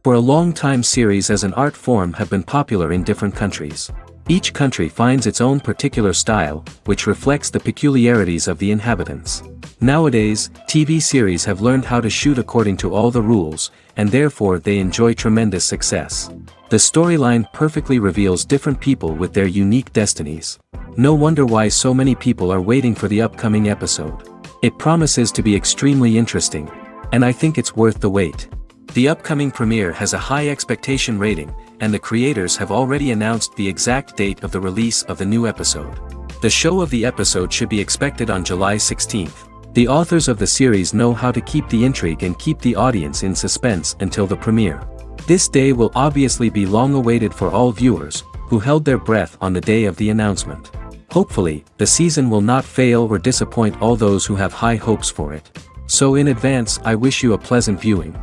For a long time, series as an art form have been popular in different countries. Each country finds its own particular style, which reflects the peculiarities of the inhabitants. Nowadays, TV series have learned how to shoot according to all the rules, and therefore they enjoy tremendous success. The storyline perfectly reveals different people with their unique destinies. No wonder why so many people are waiting for the upcoming episode. It promises to be extremely interesting, and I think it's worth the wait. The upcoming premiere has a high expectation rating, and the creators have already announced the exact date of the release of the new episode. The show of the episode should be expected on July 16th. The authors of the series know how to keep the intrigue and keep the audience in suspense until the premiere. This day will obviously be long awaited for all viewers, who held their breath on the day of the announcement. Hopefully, the season will not fail or disappoint all those who have high hopes for it. So in advance, I wish you a pleasant viewing.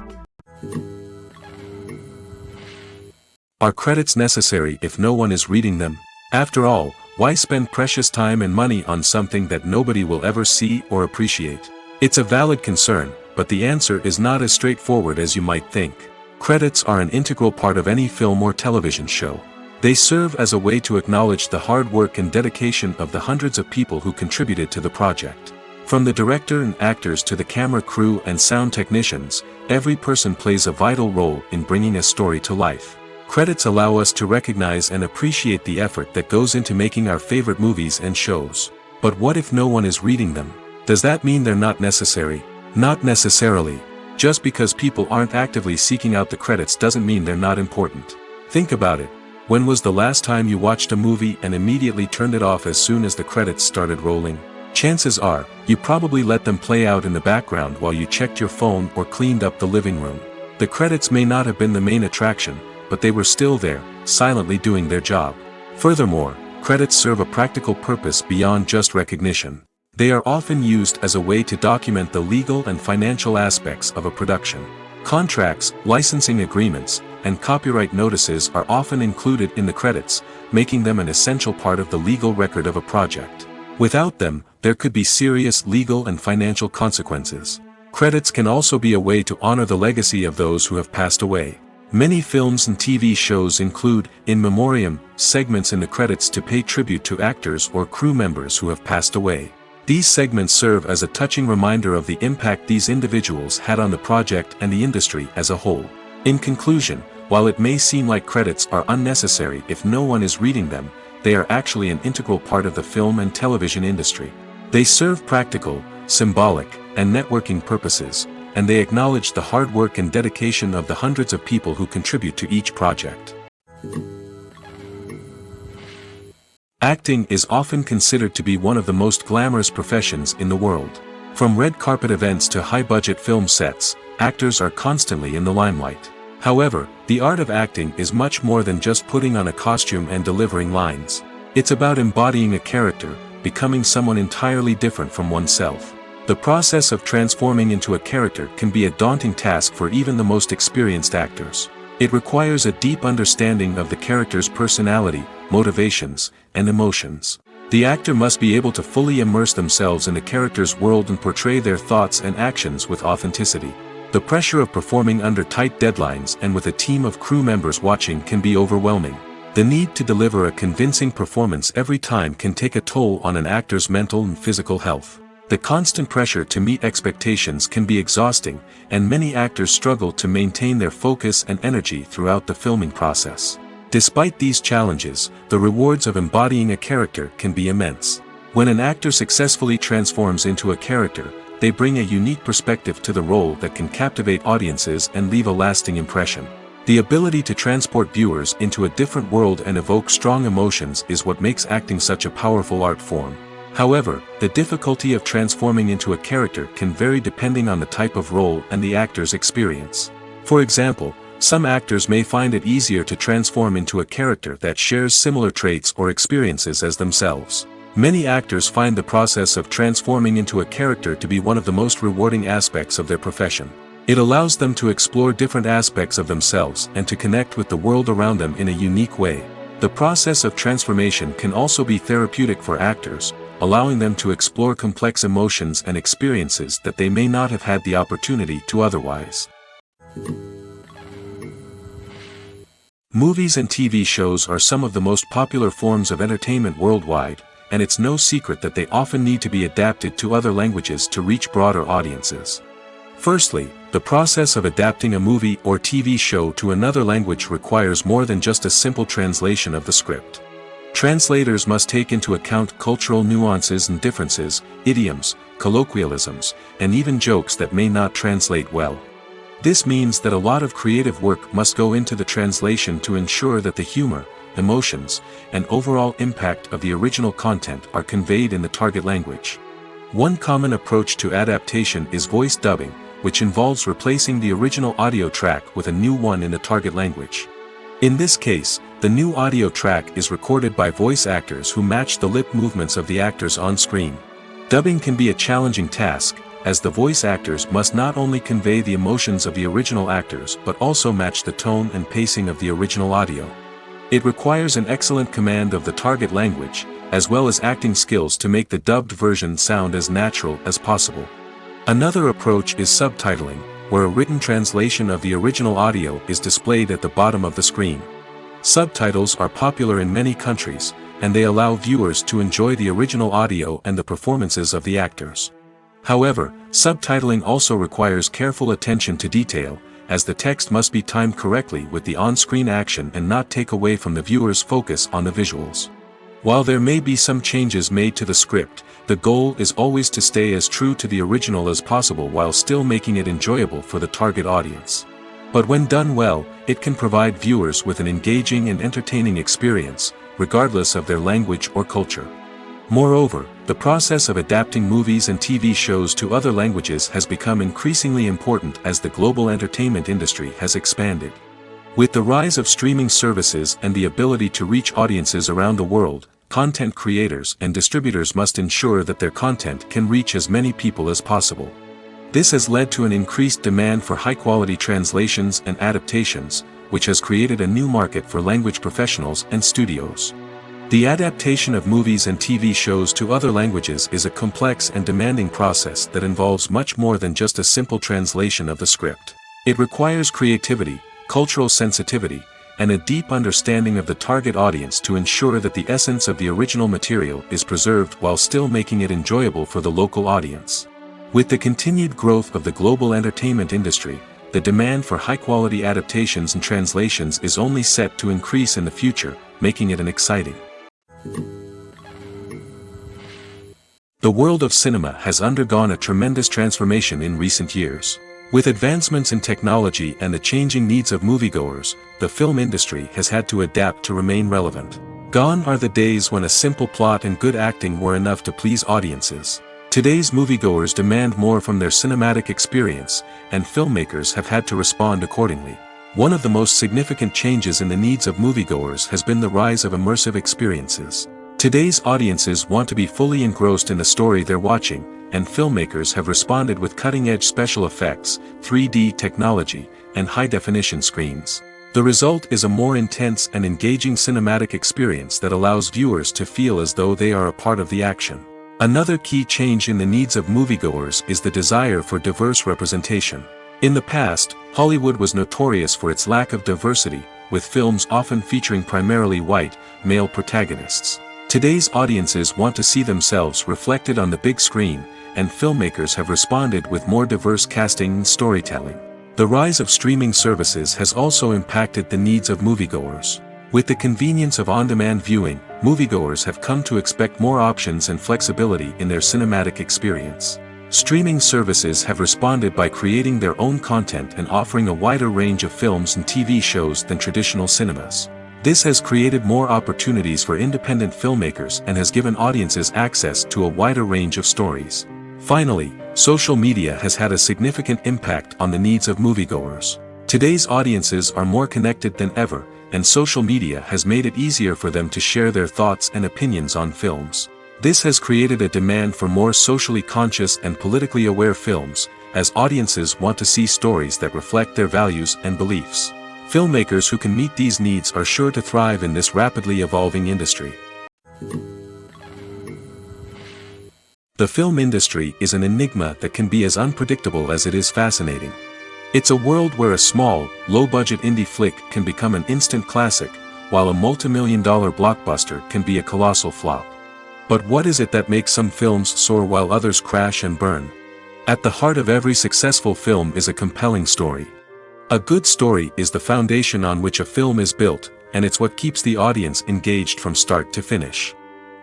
Are credits necessary if no one is reading them? After all, why spend precious time and money on something that nobody will ever see or appreciate? It's a valid concern, but the answer is not as straightforward as you might think. Credits are an integral part of any film or television show. They serve as a way to acknowledge the hard work and dedication of the hundreds of people who contributed to the project. From the director and actors to the camera crew and sound technicians, every person plays a vital role in bringing a story to life. Credits allow us to recognize and appreciate the effort that goes into making our favorite movies and shows. But what if no one is reading them? Does that mean they're not necessary? Not necessarily. Just because people aren't actively seeking out the credits doesn't mean they're not important. Think about it. When was the last time you watched a movie and immediately turned it off as soon as the credits started rolling? Chances are, you probably let them play out in the background while you checked your phone or cleaned up the living room. The credits may not have been the main attraction, but they were still there, silently doing their job. Furthermore, credits serve a practical purpose beyond just recognition. They are often used as a way to document the legal and financial aspects of a production. Contracts, licensing agreements, and copyright notices are often included in the credits, making them an essential part of the legal record of a project. Without them, there could be serious legal and financial consequences. Credits can also be a way to honor the legacy of those who have passed away. Many films and TV shows include, in memoriam, segments in the credits to pay tribute to actors or crew members who have passed away. These segments serve as a touching reminder of the impact these individuals had on the project and the industry as a whole. In conclusion, while it may seem like credits are unnecessary if no one is reading them, they are actually an integral part of the film and television industry. They serve practical, symbolic, and networking purposes, and they acknowledge the hard work and dedication of the hundreds of people who contribute to each project. Acting is often considered to be one of the most glamorous professions in the world. From red carpet events to high-budget film sets, actors are constantly in the limelight. However, the art of acting is much more than just putting on a costume and delivering lines. It's about embodying a character, becoming someone entirely different from oneself. The process of transforming into a character can be a daunting task for even the most experienced actors. It requires a deep understanding of the character's personality, motivations, and emotions. The actor must be able to fully immerse themselves in the character's world and portray their thoughts and actions with authenticity. The pressure of performing under tight deadlines and with a team of crew members watching can be overwhelming. The need to deliver a convincing performance every time can take a toll on an actor's mental and physical health. The constant pressure to meet expectations can be exhausting, and many actors struggle to maintain their focus and energy throughout the filming process. Despite these challenges, the rewards of embodying a character can be immense. When an actor successfully transforms into a character, they bring a unique perspective to the role that can captivate audiences and leave a lasting impression. The ability to transport viewers into a different world and evoke strong emotions is what makes acting such a powerful art form. However, the difficulty of transforming into a character can vary depending on the type of role and the actor's experience. For example, some actors may find it easier to transform into a character that shares similar traits or experiences as themselves. Many actors find the process of transforming into a character to be one of the most rewarding aspects of their profession. It allows them to explore different aspects of themselves and to connect with the world around them in a unique way. The process of transformation can also be therapeutic for actors, allowing them to explore complex emotions and experiences that they may not have had the opportunity to otherwise. Movies and TV shows are some of the most popular forms of entertainment worldwide, and it's no secret that they often need to be adapted to other languages to reach broader audiences. Firstly, the process of adapting a movie or TV show to another language requires more than just a simple translation of the script. Translators must take into account cultural nuances and differences, idioms, colloquialisms, and even jokes that may not translate well. This means that a lot of creative work must go into the translation to ensure that the humor, emotions, and overall impact of the original content are conveyed in the target language. One common approach to adaptation is voice dubbing, which involves replacing the original audio track with a new one in the target language. In this case, the new audio track is recorded by voice actors who match the lip movements of the actors on screen. Dubbing can be a challenging task, as the voice actors must not only convey the emotions of the original actors but also match the tone and pacing of the original audio. It requires an excellent command of the target language, as well as acting skills to make the dubbed version sound as natural as possible. Another approach is subtitling, where a written translation of the original audio is displayed at the bottom of the screen. Subtitles are popular in many countries, and they allow viewers to enjoy the original audio and the performances of the actors. However, subtitling also requires careful attention to detail, as the text must be timed correctly with the on-screen action and not take away from the viewer's focus on the visuals. While there may be some changes made to the script, the goal is always to stay as true to the original as possible while still making it enjoyable for the target audience. But when done well, it can provide viewers with an engaging and entertaining experience, regardless of their language or culture. Moreover, the process of adapting movies and TV shows to other languages has become increasingly important as the global entertainment industry has expanded. With the rise of streaming services and the ability to reach audiences around the world, content creators and distributors must ensure that their content can reach as many people as possible. This has led to an increased demand for high-quality translations and adaptations, which has created a new market for language professionals and studios. The adaptation of movies and TV shows to other languages is a complex and demanding process that involves much more than just a simple translation of the script. It requires creativity, cultural sensitivity, and a deep understanding of the target audience to ensure that the essence of the original material is preserved while still making it enjoyable for the local audience. With the continued growth of the global entertainment industry, the demand for high-quality adaptations and translations is only set to increase in the future, making it an exciting. The world of cinema has undergone a tremendous transformation in recent years. With advancements in technology and the changing needs of moviegoers, the film industry has had to adapt to remain relevant. Gone are the days when a simple plot and good acting were enough to please audiences. Today's moviegoers demand more from their cinematic experience, and filmmakers have had to respond accordingly. One of the most significant changes in the needs of moviegoers has been the rise of immersive experiences. Today's audiences want to be fully engrossed in the story they're watching, and filmmakers have responded with cutting-edge special effects, 3D technology, and high-definition screens. The result is a more intense and engaging cinematic experience that allows viewers to feel as though they are a part of the action. Another key change in the needs of moviegoers is the desire for diverse representation. In the past, Hollywood was notorious for its lack of diversity, with films often featuring primarily white, male protagonists. Today's audiences want to see themselves reflected on the big screen, and filmmakers have responded with more diverse casting and storytelling. The rise of streaming services has also impacted the needs of moviegoers. With the convenience of on-demand viewing, moviegoers have come to expect more options and flexibility in their cinematic experience. Streaming services have responded by creating their own content and offering a wider range of films and TV shows than traditional cinemas. This has created more opportunities for independent filmmakers and has given audiences access to a wider range of stories. Finally, social media has had a significant impact on the needs of moviegoers. Today's audiences are more connected than ever, and social media has made it easier for them to share their thoughts and opinions on films. This has created a demand for more socially conscious and politically aware films, as audiences want to see stories that reflect their values and beliefs. Filmmakers who can meet these needs are sure to thrive in this rapidly evolving industry. The film industry is an enigma that can be as unpredictable as it is fascinating. It's a world where a small, low-budget indie flick can become an instant classic, while a multi-million-dollar blockbuster can be a colossal flop. But what is it that makes some films soar while others crash and burn? At the heart of every successful film is a compelling story. A good story is the foundation on which a film is built, and it's what keeps the audience engaged from start to finish.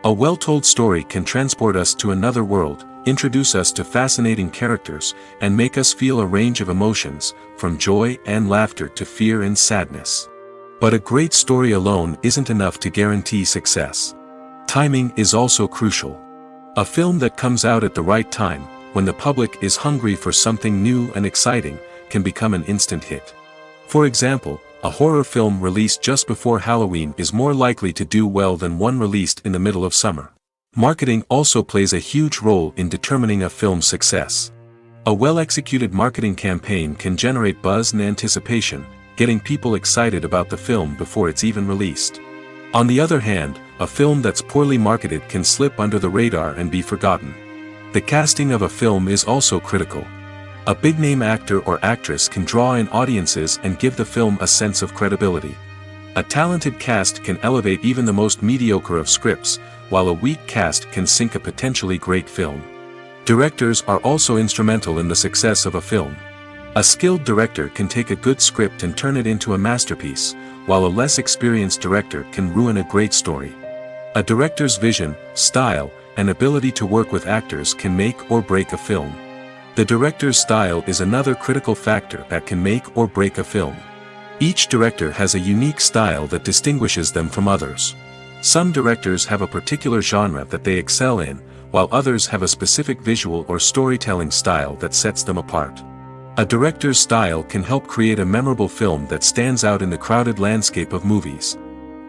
A well-told story can transport us to another world, introduce us to fascinating characters, and make us feel a range of emotions, from joy and laughter to fear and sadness. But a great story alone isn't enough to guarantee success. Timing is also crucial. A film that comes out at the right time, when the public is hungry for something new and exciting, can become an instant hit. For example, a horror film released just before Halloween is more likely to do well than one released in the middle of summer. Marketing also plays a huge role in determining a film's success. A well-executed marketing campaign can generate buzz and anticipation, getting people excited about the film before it's even released. On the other hand, a film that's poorly marketed can slip under the radar and be forgotten. The casting of a film is also critical. A big-name actor or actress can draw in audiences and give the film a sense of credibility. A talented cast can elevate even the most mediocre of scripts, while a weak cast can sink a potentially great film. Directors are also instrumental in the success of a film. A skilled director can take a good script and turn it into a masterpiece, while a less experienced director can ruin a great story. A director's vision, style, and ability to work with actors can make or break a film. The director's style is another critical factor that can make or break a film. Each director has a unique style that distinguishes them from others. Some directors have a particular genre that they excel in, while others have a specific visual or storytelling style that sets them apart. A director's style can help create a memorable film that stands out in the crowded landscape of movies.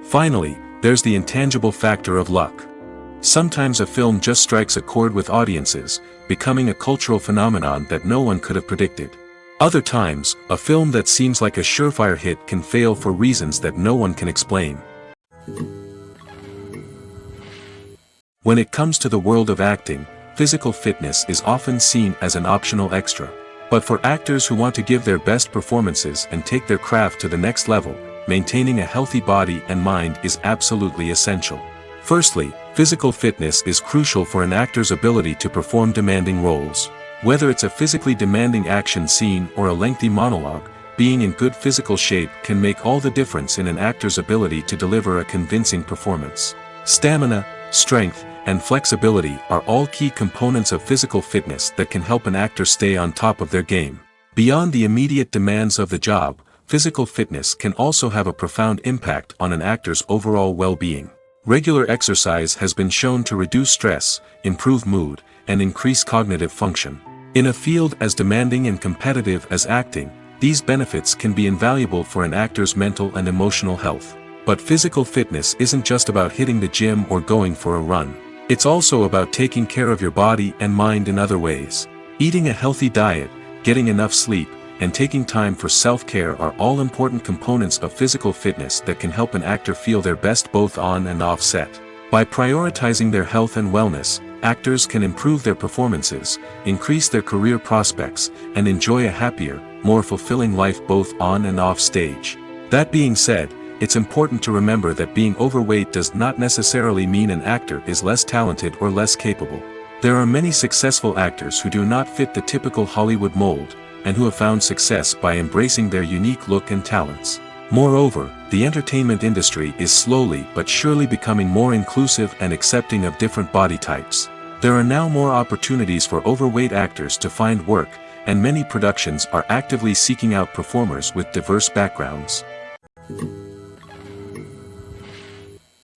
Finally, there's the intangible factor of luck. Sometimes a film just strikes a chord with audiences, becoming a cultural phenomenon that no one could have predicted. Other times, a film that seems like a surefire hit can fail for reasons that no one can explain. When it comes to the world of acting, physical fitness is often seen as an optional extra. But for actors who want to give their best performances and take their craft to the next level, maintaining a healthy body and mind is absolutely essential. Firstly, physical fitness is crucial for an actor's ability to perform demanding roles. Whether it's a physically demanding action scene or a lengthy monologue, being in good physical shape can make all the difference in an actor's ability to deliver a convincing performance. Stamina, strength, and flexibility are all key components of physical fitness that can help an actor stay on top of their game. Beyond the immediate demands of the job, physical fitness can also have a profound impact on an actor's overall well-being. Regular exercise has been shown to reduce stress, improve mood, and increase cognitive function. In a field as demanding and competitive as acting, these benefits can be invaluable for an actor's mental and emotional health. But physical fitness isn't just about hitting the gym or going for a run. It's also about taking care of your body and mind in other ways. Eating a healthy diet, getting enough sleep, and taking time for self-care are all important components of physical fitness that can help an actor feel their best both on and off set. By prioritizing their health and wellness, actors can improve their performances, increase their career prospects, and enjoy a happier, more fulfilling life both on and off stage. That being said, it's important to remember that being overweight does not necessarily mean an actor is less talented or less capable. There are many successful actors who do not fit the typical Hollywood mold, and who have found success by embracing their unique look and talents. Moreover, the entertainment industry is slowly but surely becoming more inclusive and accepting of different body types. There are now more opportunities for overweight actors to find work, and many productions are actively seeking out performers with diverse backgrounds.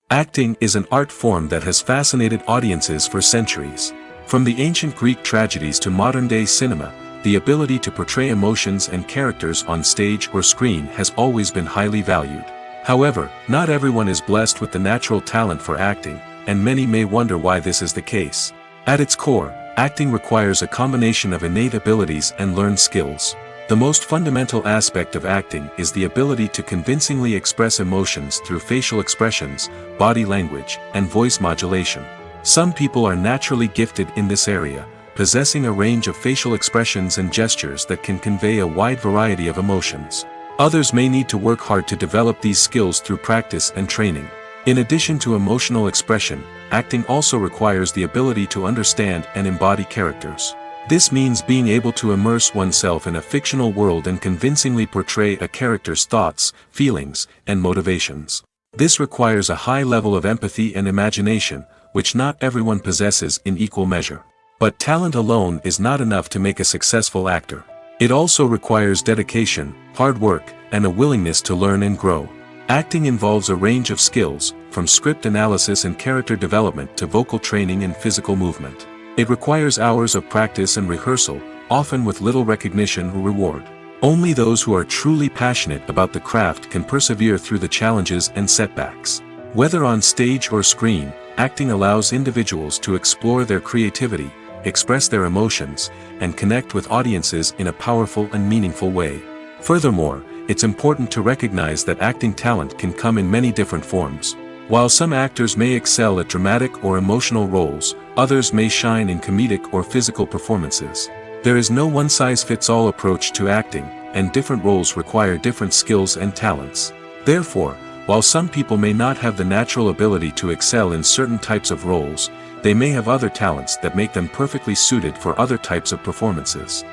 Acting is an art form that has fascinated audiences for centuries. From the ancient Greek tragedies to modern-day cinema, the ability to portray emotions and characters on stage or screen has always been highly valued. However, not everyone is blessed with the natural talent for acting, and many may wonder why this is the case. At its core, acting requires a combination of innate abilities and learned skills. The most fundamental aspect of acting is the ability to convincingly express emotions through facial expressions, body language, and voice modulation. Some people are naturally gifted in this area, possessing a range of facial expressions and gestures that can convey a wide variety of emotions. Others may need to work hard to develop these skills through practice and training. In addition to emotional expression, acting also requires the ability to understand and embody characters. This means being able to immerse oneself in a fictional world and convincingly portray a character's thoughts, feelings, and motivations. This requires a high level of empathy and imagination, which not everyone possesses in equal measure. But talent alone is not enough to make a successful actor. It also requires dedication, hard work, and a willingness to learn and grow. Acting involves a range of skills, from script analysis and character development to vocal training and physical movement. It requires hours of practice and rehearsal, often with little recognition or reward. Only those who are truly passionate about the craft can persevere through the challenges and setbacks. Whether on stage or screen, acting allows individuals to explore their creativity, express their emotions, and connect with audiences in a powerful and meaningful way. Furthermore, it's important to recognize that acting talent can come in many different forms. While some actors may excel at dramatic or emotional roles, others may shine in comedic or physical performances. There is no one-size-fits-all approach to acting, and different roles require different skills and talents. Therefore, while some people may not have the natural ability to excel in certain types of roles, they may have other talents that make them perfectly suited for other types of performances.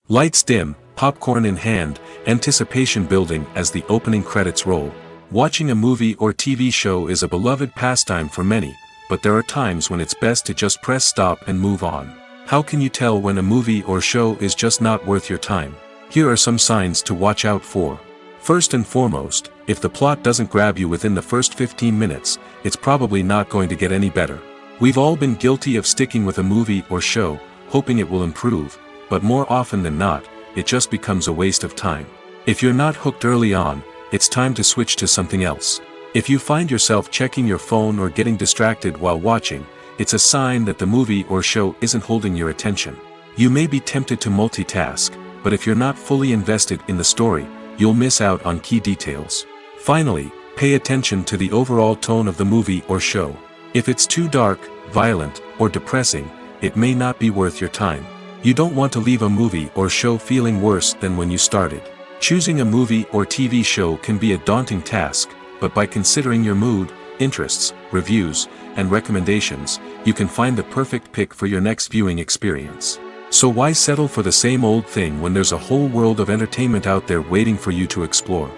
Lights dim, popcorn in hand, anticipation building as the opening credits roll. Watching a movie or TV show is a beloved pastime for many, but there are times when it's best to just press stop and move on. How can you tell when a movie or show is just not worth your time? Here are some signs to watch out for. First and foremost, if the plot doesn't grab you within the first 15 minutes, it's probably not going to get any better. We've all been guilty of sticking with a movie or show, hoping it will improve, but more often than not, it just becomes a waste of time. If you're not hooked early on, it's time to switch to something else. If you find yourself checking your phone or getting distracted while watching, it's a sign that the movie or show isn't holding your attention. You may be tempted to multitask, but if you're not fully invested in the story, you'll miss out on key details. Finally, pay attention to the overall tone of the movie or show. If it's too dark, violent, or depressing, it may not be worth your time. You don't want to leave a movie or show feeling worse than when you started. Choosing a movie or TV show can be a daunting task, but by considering your mood, interests, reviews, and recommendations, you can find the perfect pick for your next viewing experience. So why settle for the same old thing when there's a whole world of entertainment out there waiting for you to explore?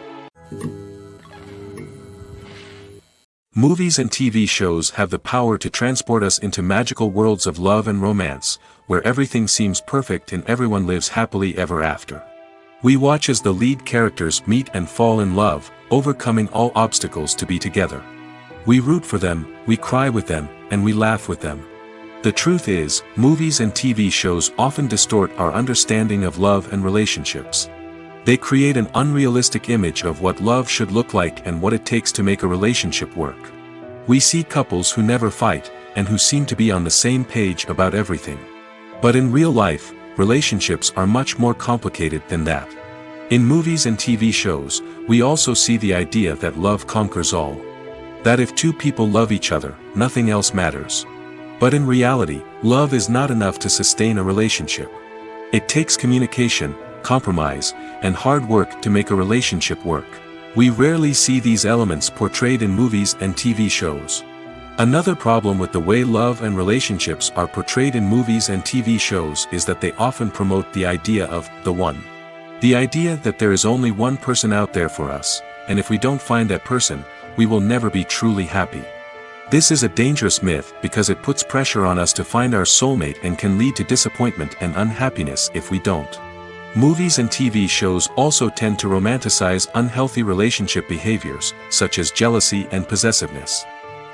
Movies and TV shows have the power to transport us into magical worlds of love and romance, where everything seems perfect and everyone lives happily ever after. We watch as the lead characters meet and fall in love, overcoming all obstacles to be together. We root for them, we cry with them, and we laugh with them. The truth is, movies and TV shows often distort our understanding of love and relationships. They create an unrealistic image of what love should look like and what it takes to make a relationship work. We see couples who never fight, and who seem to be on the same page about everything. But in real life, relationships are much more complicated than that. In movies and TV shows, we also see the idea that love conquers all. That if two people love each other, nothing else matters. But in reality, love is not enough to sustain a relationship. It takes communication, compromise, and hard work to make a relationship work. We rarely see these elements portrayed in movies and TV shows. Another problem with the way love and relationships are portrayed in movies and TV shows is that they often promote the idea of the one. The idea that there is only one person out there for us, and if we don't find that person, we will never be truly happy. This is a dangerous myth because it puts pressure on us to find our soulmate and can lead to disappointment and unhappiness if we don't. Movies and TV shows also tend to romanticize unhealthy relationship behaviors, such as jealousy and possessiveness.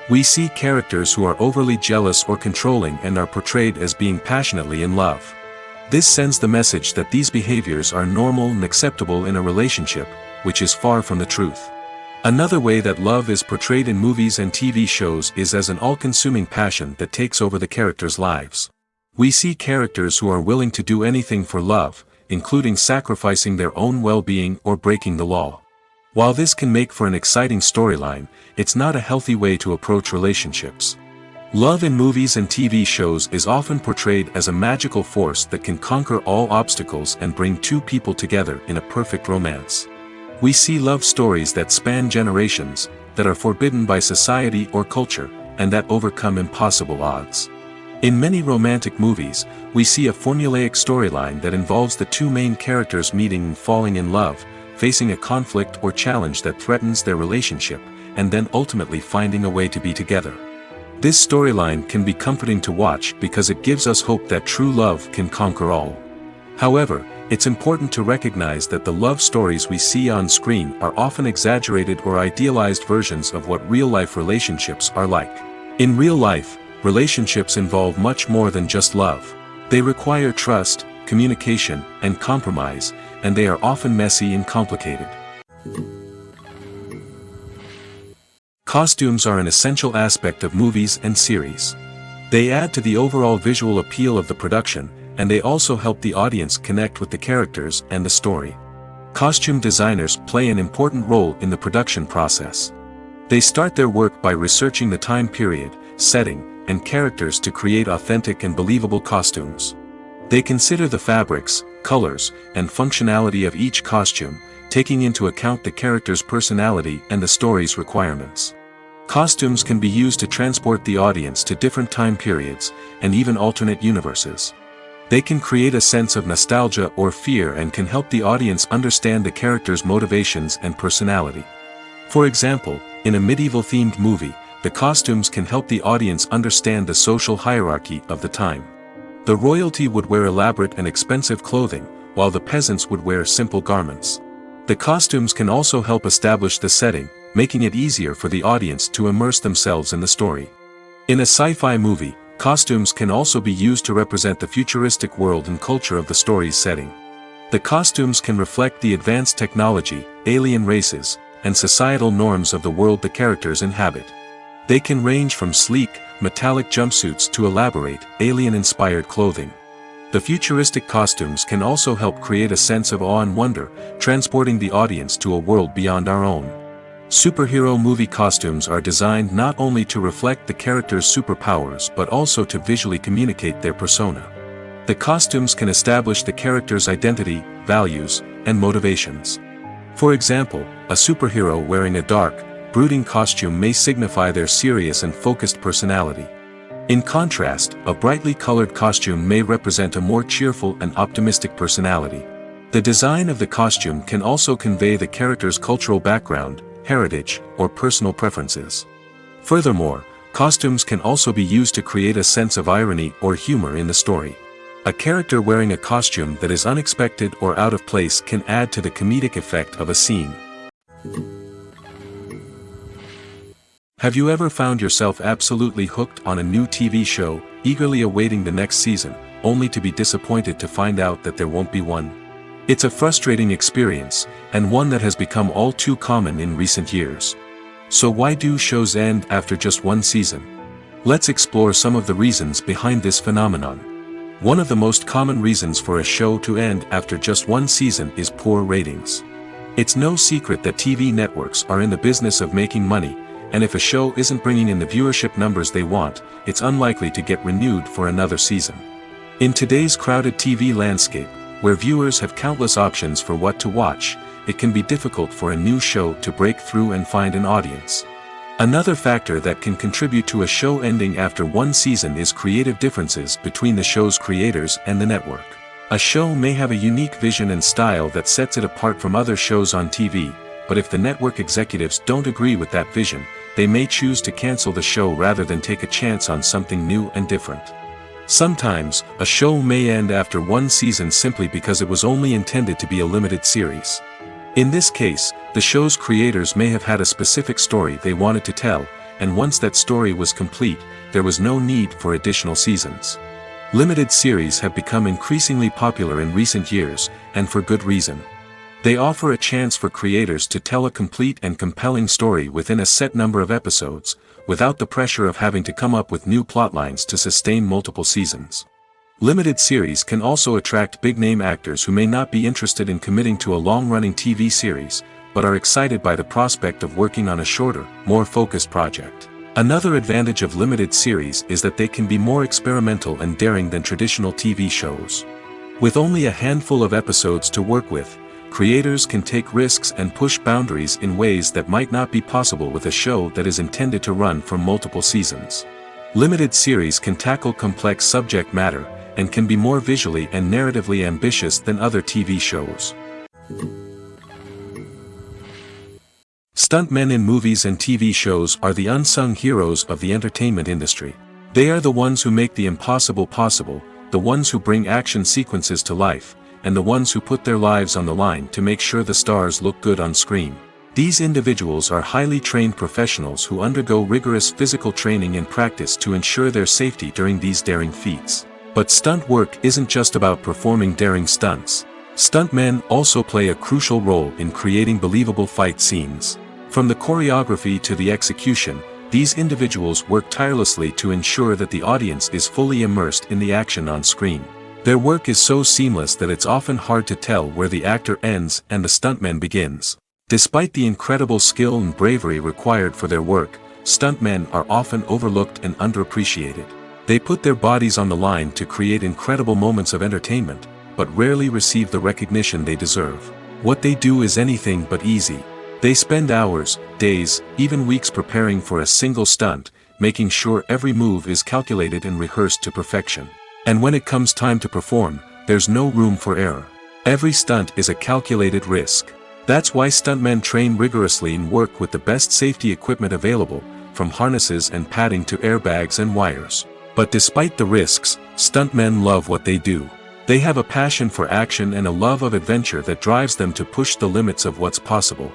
We see characters who are overly jealous or controlling and are portrayed as being passionately in love. This sends the message that these behaviors are normal and acceptable in a relationship, which is far from the truth. Another way that love is portrayed in movies and TV shows is as an all-consuming passion that takes over the characters' lives. We see characters who are willing to do anything for love, including sacrificing their own well-being or breaking the law. While this can make for an exciting storyline, it's not a healthy way to approach relationships. Love in movies and TV shows is often portrayed as a magical force that can conquer all obstacles and bring two people together in a perfect romance. We see love stories that span generations, that are forbidden by society or culture, and that overcome impossible odds. In many romantic movies, we see a formulaic storyline that involves the two main characters meeting and falling in love, facing a conflict or challenge that threatens their relationship, and then ultimately finding a way to be together. This storyline can be comforting to watch because it gives us hope that true love can conquer all. However, it's important to recognize that the love stories we see on screen are often exaggerated or idealized versions of what real-life relationships are like. In real life, relationships involve much more than just love. They require trust, communication, and compromise, and they are often messy and complicated. Costumes are an essential aspect of movies and series. They add to the overall visual appeal of the production, and they also help the audience connect with the characters and the story. Costume designers play an important role in the production process. They start their work by researching the time period, setting, and characters to create authentic and believable costumes. They consider the fabrics, colors, and functionality of each costume, taking into account the character's personality and the story's requirements. Costumes can be used to transport the audience to different time periods, and even alternate universes. They can create a sense of nostalgia or fear and can help the audience understand the character's motivations and personality. For example, in a medieval-themed movie, the costumes can help the audience understand the social hierarchy of the time. The royalty would wear elaborate and expensive clothing, while the peasants would wear simple garments. The costumes can also help establish the setting, making it easier for the audience to immerse themselves in the story. In a sci-fi movie, costumes can also be used to represent the futuristic world and culture of the story's setting. The costumes can reflect the advanced technology, alien races, and societal norms of the world the characters inhabit. They can range from sleek, metallic jumpsuits to elaborate, alien-inspired clothing. The futuristic costumes can also help create a sense of awe and wonder, transporting the audience to a world beyond our own. Superhero movie costumes are designed not only to reflect the character's superpowers but also to visually communicate their persona. The costumes can establish the character's identity, values, and motivations. For example, a superhero wearing a dark, brooding costume may signify their serious and focused personality. In contrast, a brightly colored costume may represent a more cheerful and optimistic personality. The design of the costume can also convey the character's cultural background, heritage, or personal preferences. Furthermore, costumes can also be used to create a sense of irony or humor in the story. A character wearing a costume that is unexpected or out of place can add to the comedic effect of a scene. Have you ever found yourself absolutely hooked on a new TV show, eagerly awaiting the next season, only to be disappointed to find out that there won't be one? It's a frustrating experience, and one that has become all too common in recent years. So why do shows end after just one season? Let's explore some of the reasons behind this phenomenon. One of the most common reasons for a show to end after just one season is poor ratings. It's no secret that TV networks are in the business of making money, and if a show isn't bringing in the viewership numbers they want, it's unlikely to get renewed for another season. In today's crowded TV landscape, where viewers have countless options for what to watch, it can be difficult for a new show to break through and find an audience. Another factor that can contribute to a show ending after one season is creative differences between the show's creators and the network. A show may have a unique vision and style that sets it apart from other shows on TV, but if the network executives don't agree with that vision, they may choose to cancel the show rather than take a chance on something new and different. Sometimes, a show may end after one season simply because it was only intended to be a limited series. In this case, the show's creators may have had a specific story they wanted to tell, and once that story was complete, there was no need for additional seasons. Limited series have become increasingly popular in recent years, and for good reason. They offer a chance for creators to tell a complete and compelling story within a set number of episodes, without the pressure of having to come up with new plotlines to sustain multiple seasons. Limited series can also attract big-name actors who may not be interested in committing to a long-running TV series, but are excited by the prospect of working on a shorter, more focused project. Another advantage of limited series is that they can be more experimental and daring than traditional TV shows. With only a handful of episodes to work with, creators can take risks and push boundaries in ways that might not be possible with a show that is intended to run for multiple seasons. Limited series can tackle complex subject matter, and can be more visually and narratively ambitious than other TV shows. Stuntmen in movies and TV shows are the unsung heroes of the entertainment industry. They are the ones who make the impossible possible, the ones who bring action sequences to life, and the ones who put their lives on the line to make sure the stars look good on screen. These individuals are highly trained professionals who undergo rigorous physical training and practice to ensure their safety during these daring feats. But stunt work isn't just about performing daring stunts. Stuntmen also play a crucial role in creating believable fight scenes. From the choreography to the execution, these individuals work tirelessly to ensure that the audience is fully immersed in the action on screen. Their work is so seamless that it's often hard to tell where the actor ends and the stuntman begins. Despite the incredible skill and bravery required for their work, stuntmen are often overlooked and underappreciated. They put their bodies on the line to create incredible moments of entertainment, but rarely receive the recognition they deserve. What they do is anything but easy. They spend hours, days, even weeks preparing for a single stunt, making sure every move is calculated and rehearsed to perfection. And when it comes time to perform, there's no room for error. Every stunt is a calculated risk. That's why stuntmen train rigorously and work with the best safety equipment available, from harnesses and padding to airbags and wires. But despite the risks, stuntmen love what they do. They have a passion for action and a love of adventure that drives them to push the limits of what's possible.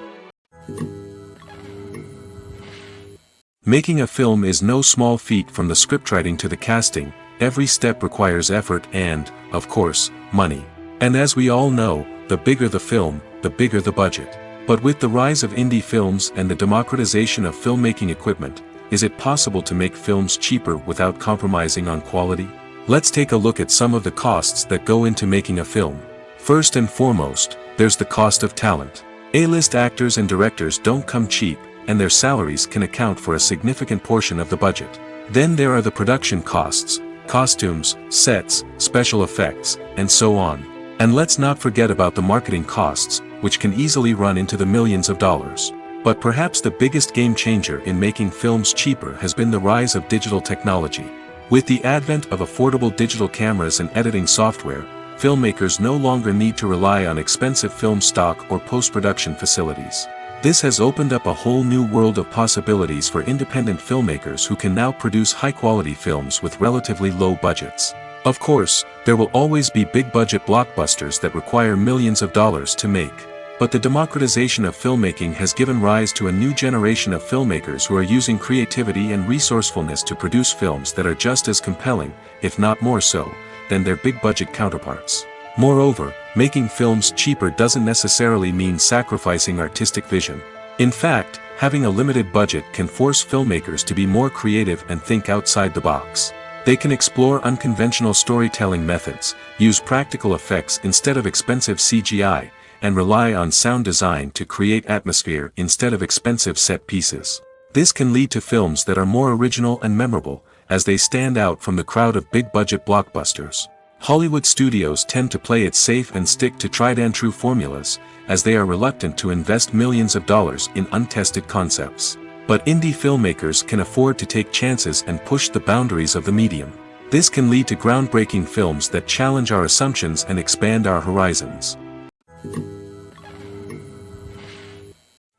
Making a film is no small feat. From the scriptwriting to the casting, every step requires effort and, of course, money. And as we all know, the bigger the film, the bigger the budget. But with the rise of indie films and the democratization of filmmaking equipment, is it possible to make films cheaper without compromising on quality? Let's take a look at some of the costs that go into making a film. First and foremost, there's the cost of talent. A-list actors and directors don't come cheap, and their salaries can account for a significant portion of the budget. Then there are the production costs, costumes, sets, special effects, and so on. And let's not forget about the marketing costs, which can easily run into the millions of dollars. But perhaps the biggest game changer in making films cheaper has been the rise of digital technology. With the advent of affordable digital cameras and editing software, filmmakers no longer need to rely on expensive film stock or post-production facilities. This has opened up a whole new world of possibilities for independent filmmakers who can now produce high-quality films with relatively low budgets. Of course, there will always be big-budget blockbusters that require millions of dollars to make. But the democratization of filmmaking has given rise to a new generation of filmmakers who are using creativity and resourcefulness to produce films that are just as compelling, if not more so, than their big-budget counterparts. Moreover, making films cheaper doesn't necessarily mean sacrificing artistic vision. In fact, having a limited budget can force filmmakers to be more creative and think outside the box. They can explore unconventional storytelling methods, use practical effects instead of expensive CGI, and rely on sound design to create atmosphere instead of expensive set pieces. This can lead to films that are more original and memorable, as they stand out from the crowd of big-budget blockbusters. Hollywood studios tend to play it safe and stick to tried-and-true formulas, as they are reluctant to invest millions of dollars in untested concepts. But indie filmmakers can afford to take chances and push the boundaries of the medium. This can lead to groundbreaking films that challenge our assumptions and expand our horizons.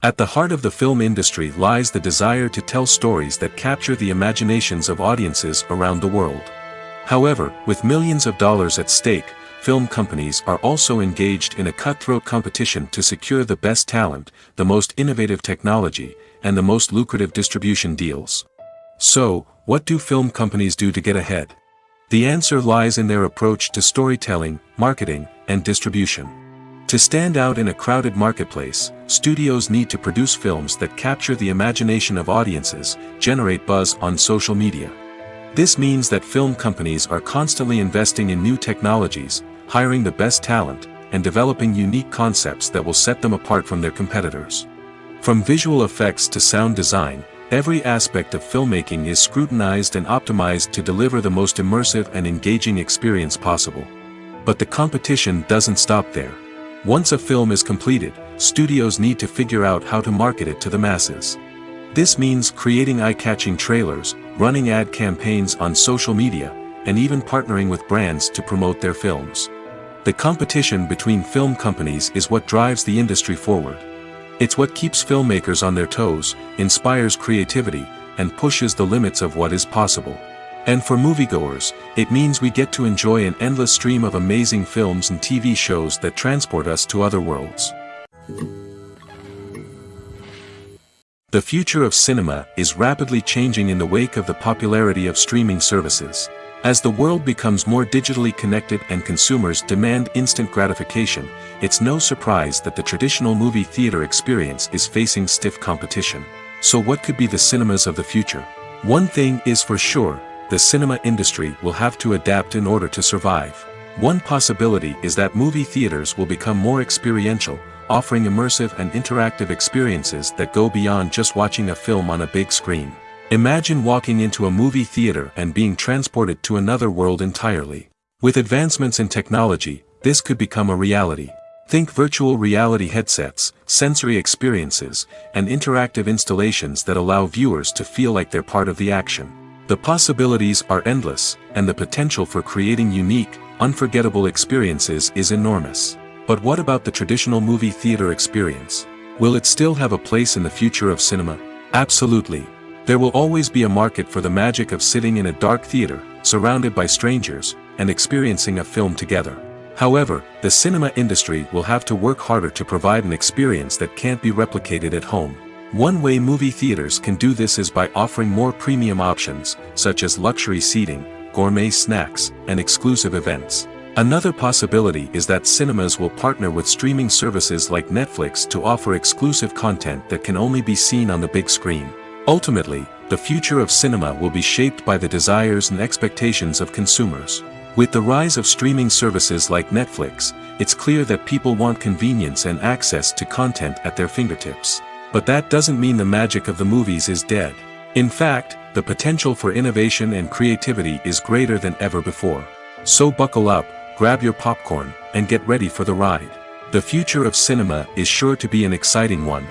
At the heart of the film industry lies the desire to tell stories that capture the imaginations of audiences around the world. However, with millions of dollars at stake, film companies are also engaged in a cutthroat competition to secure the best talent, the most innovative technology, and the most lucrative distribution deals. So, what do film companies do to get ahead? The answer lies in their approach to storytelling, marketing, and distribution. To stand out in a crowded marketplace, studios need to produce films that capture the imagination of audiences, generate buzz on social media. This means that film companies are constantly investing in new technologies, hiring the best talent, and developing unique concepts that will set them apart from their competitors. From visual effects to sound design, Every aspect of filmmaking is scrutinized and optimized to deliver the most immersive and engaging experience possible. But the competition doesn't stop there. Once a film is completed, studios need to figure out how to market it to the masses. This means creating eye-catching trailers, running ad campaigns on social media, and even partnering with brands to promote their films. The competition between film companies is what drives the industry forward. It's what keeps filmmakers on their toes, inspires creativity, and pushes the limits of what is possible. And for moviegoers, it means we get to enjoy an endless stream of amazing films and TV shows that transport us to other worlds. The future of cinema is rapidly changing in the wake of the popularity of streaming services. As the world becomes more digitally connected and consumers demand instant gratification, it's no surprise that the traditional movie theater experience is facing stiff competition. So what could be the cinemas of the future? One thing is for sure, the cinema industry will have to adapt in order to survive. One possibility is that movie theaters will become more experiential, offering immersive and interactive experiences that go beyond just watching a film on a big screen. Imagine walking into a movie theater and being transported to another world entirely. With advancements in technology, this could become a reality. Think virtual reality headsets, sensory experiences, and interactive installations that allow viewers to feel like they're part of the action. The possibilities are endless, and the potential for creating unique, unforgettable experiences is enormous. But what about the traditional movie theater experience? Will it still have a place in the future of cinema? Absolutely. There will always be a market for the magic of sitting in a dark theater, surrounded by strangers, and experiencing a film together. However, the cinema industry will have to work harder to provide an experience that can't be replicated at home. One way movie theaters can do this is by offering more premium options, such as luxury seating, gourmet snacks, and exclusive events. Another possibility is that cinemas will partner with streaming services like Netflix to offer exclusive content that can only be seen on the big screen. Ultimately, the future of cinema will be shaped by the desires and expectations of consumers. With the rise of streaming services like Netflix, it's clear that people want convenience and access to content at their fingertips. But that doesn't mean the magic of the movies is dead. In fact, the potential for innovation and creativity is greater than ever before. So buckle up, grab your popcorn, and get ready for the ride. The future of cinema is sure to be an exciting one.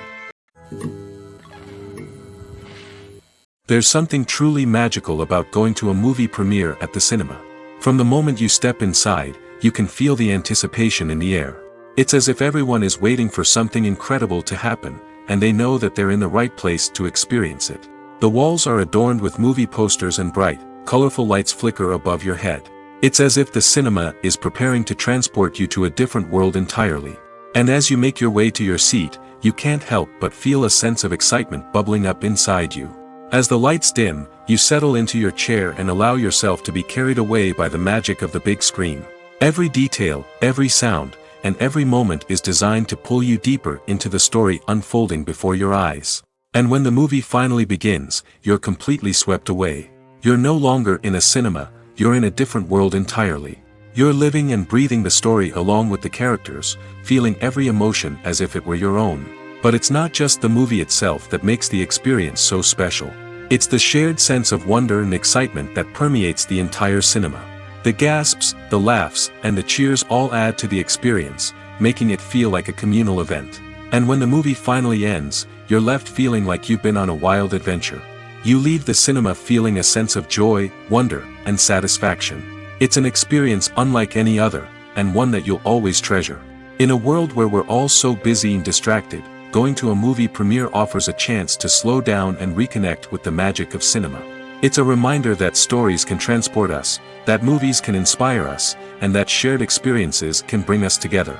There's something truly magical about going to a movie premiere at the cinema. From the moment you step inside, you can feel the anticipation in the air. It's as if everyone is waiting for something incredible to happen, and they know that they're in the right place to experience it. The walls are adorned with movie posters and bright, colorful lights flicker above your head. It's as if the cinema is preparing to transport you to a different world entirely. And as you make your way to your seat, you can't help but feel a sense of excitement bubbling up inside you. As the lights dim, you settle into your chair and allow yourself to be carried away by the magic of the big screen. Every detail, every sound, and every moment is designed to pull you deeper into the story unfolding before your eyes. And when the movie finally begins, you're completely swept away. You're no longer in a cinema, you're in a different world entirely. You're living and breathing the story along with the characters, feeling every emotion as if it were your own. But it's not just the movie itself that makes the experience so special. It's the shared sense of wonder and excitement that permeates the entire cinema. The gasps, the laughs, and the cheers all add to the experience, making it feel like a communal event. And when the movie finally ends, you're left feeling like you've been on a wild adventure. You leave the cinema feeling a sense of joy, wonder, and satisfaction. It's an experience unlike any other, and one that you'll always treasure. In a world where we're all so busy and distracted, going to a movie premiere offers a chance to slow down and reconnect with the magic of cinema. It's a reminder that stories can transport us, that movies can inspire us, and that shared experiences can bring us together.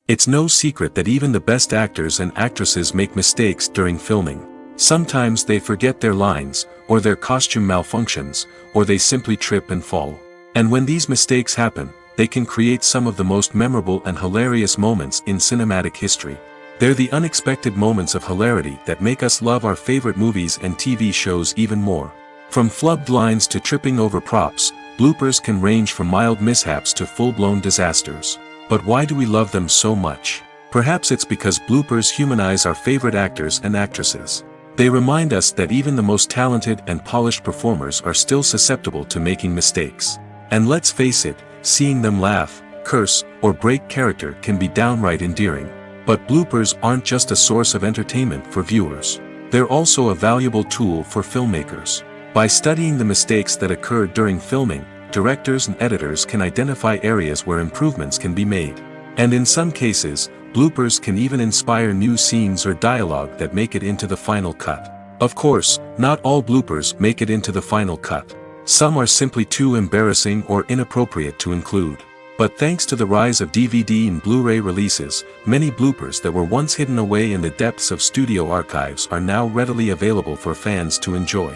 It's no secret that even the best actors and actresses make mistakes during filming. Sometimes they forget their lines, or their costume malfunctions, or they simply trip and fall. And when these mistakes happen, they can create some of the most memorable and hilarious moments in cinematic history. They're the unexpected moments of hilarity that make us love our favorite movies and TV shows even more. From flubbed lines to tripping over props, bloopers can range from mild mishaps to full-blown disasters. But why do we love them so much? Perhaps it's because bloopers humanize our favorite actors and actresses. They remind us that even the most talented and polished performers are still susceptible to making mistakes. And let's face it, seeing them laugh, curse, or break character can be downright endearing. But bloopers aren't just a source of entertainment for viewers. They're also a valuable tool for filmmakers. By studying the mistakes that occurred during filming, directors and editors can identify areas where improvements can be made. And in some cases, bloopers can even inspire new scenes or dialogue that make it into the final cut. Of course, not all bloopers make it into the final cut. Some are simply too embarrassing or inappropriate to include. But thanks to the rise of DVD and Blu-ray releases, many bloopers that were once hidden away in the depths of studio archives are now readily available for fans to enjoy.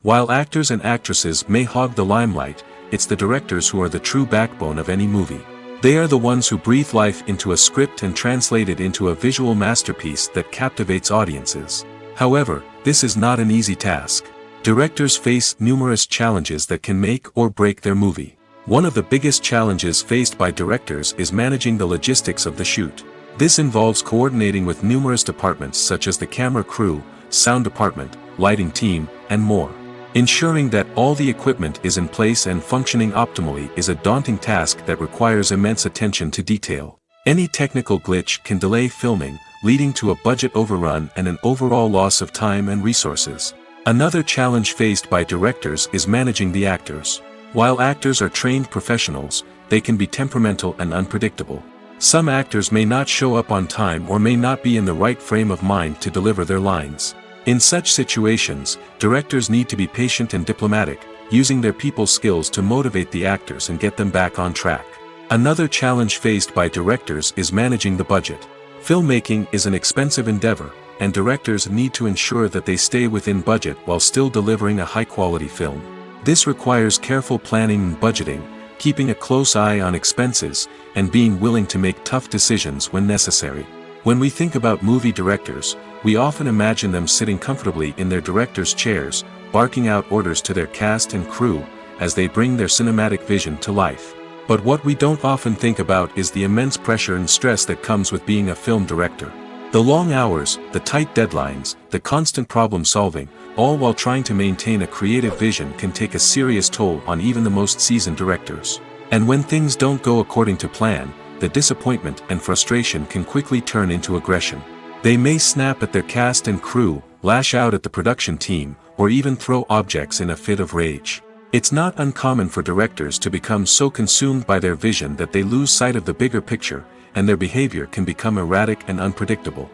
While actors and actresses may hog the limelight, it's the directors who are the true backbone of any movie. They are the ones who breathe life into a script and translate it into a visual masterpiece that captivates audiences. However, this is not an easy task. Directors face numerous challenges that can make or break their movie. One of the biggest challenges faced by directors is managing the logistics of the shoot. This involves coordinating with numerous departments such as the camera crew, sound department, lighting team, and more. Ensuring that all the equipment is in place and functioning optimally is a daunting task that requires immense attention to detail. Any technical glitch can delay filming, leading to a budget overrun and an overall loss of time and resources. Another challenge faced by directors is managing the actors. While actors are trained professionals, they can be temperamental and unpredictable. Some actors may not show up on time or may not be in the right frame of mind to deliver their lines. In such situations, directors need to be patient and diplomatic, using their people skills to motivate the actors and get them back on track. Another challenge faced by directors is managing the budget. Filmmaking is an expensive endeavor, and directors need to ensure that they stay within budget while still delivering a high-quality film. This requires careful planning and budgeting, keeping a close eye on expenses, and being willing to make tough decisions when necessary. When we think about movie directors, we often imagine them sitting comfortably in their director's chairs, barking out orders to their cast and crew, as they bring their cinematic vision to life. But what we don't often think about is the immense pressure and stress that comes with being a film director. The long hours, the tight deadlines, the constant problem solving, all while trying to maintain a creative vision can take a serious toll on even the most seasoned directors. And when things don't go according to plan, the disappointment and frustration can quickly turn into aggression. They may snap at their cast and crew, lash out at the production team, or even throw objects in a fit of rage. It's not uncommon for directors to become so consumed by their vision that they lose sight of the bigger picture, and their behavior can become erratic and unpredictable.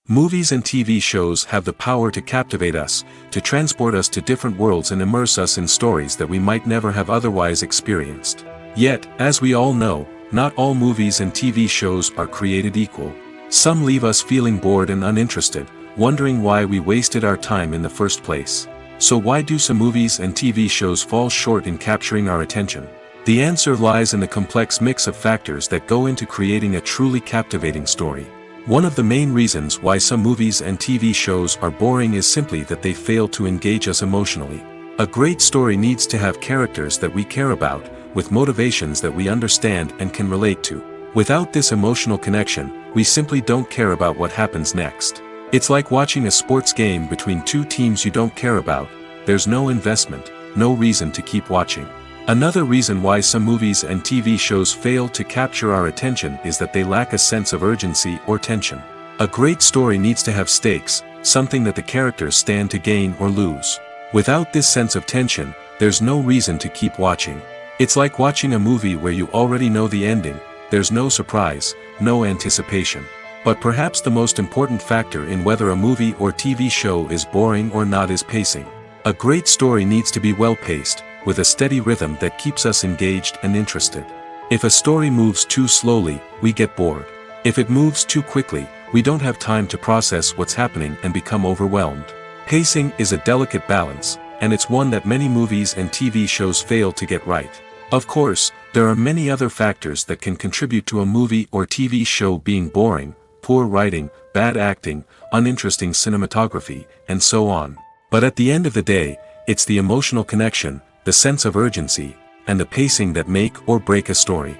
Movies and TV shows have the power to captivate us, to transport us to different worlds and immerse us in stories that we might never have otherwise experienced. Yet, as we all know, not all movies and TV shows are created equal. Some leave us feeling bored and uninterested, wondering why we wasted our time in the first place. So why do some movies and TV shows fall short in capturing our attention? The answer lies in the complex mix of factors that go into creating a truly captivating story. One of the main reasons why some movies and TV shows are boring is simply that they fail to engage us emotionally. A great story needs to have characters that we care about, with motivations that we understand and can relate to. Without this emotional connection, we simply don't care about what happens next. It's like watching a sports game between two teams you don't care about. There's no investment, no reason to keep watching. Another reason why some movies and TV shows fail to capture our attention is that they lack a sense of urgency or tension. A great story needs to have stakes, something that the characters stand to gain or lose. Without this sense of tension, there's no reason to keep watching. It's like watching a movie where you already know the ending. There's no surprise, no anticipation. But perhaps the most important factor in whether a movie or TV show is boring or not is pacing. A great story needs to be well-paced, with a steady rhythm that keeps us engaged and interested. If a story moves too slowly, we get bored. If it moves too quickly, we don't have time to process what's happening and become overwhelmed. Pacing is a delicate balance, and it's one that many movies and TV shows fail to get right. Of course, there are many other factors that can contribute to a movie or TV show being boring: poor writing, bad acting, uninteresting cinematography, and so on. But at the end of the day, it's the emotional connection, the sense of urgency, and the pacing that make or break a story.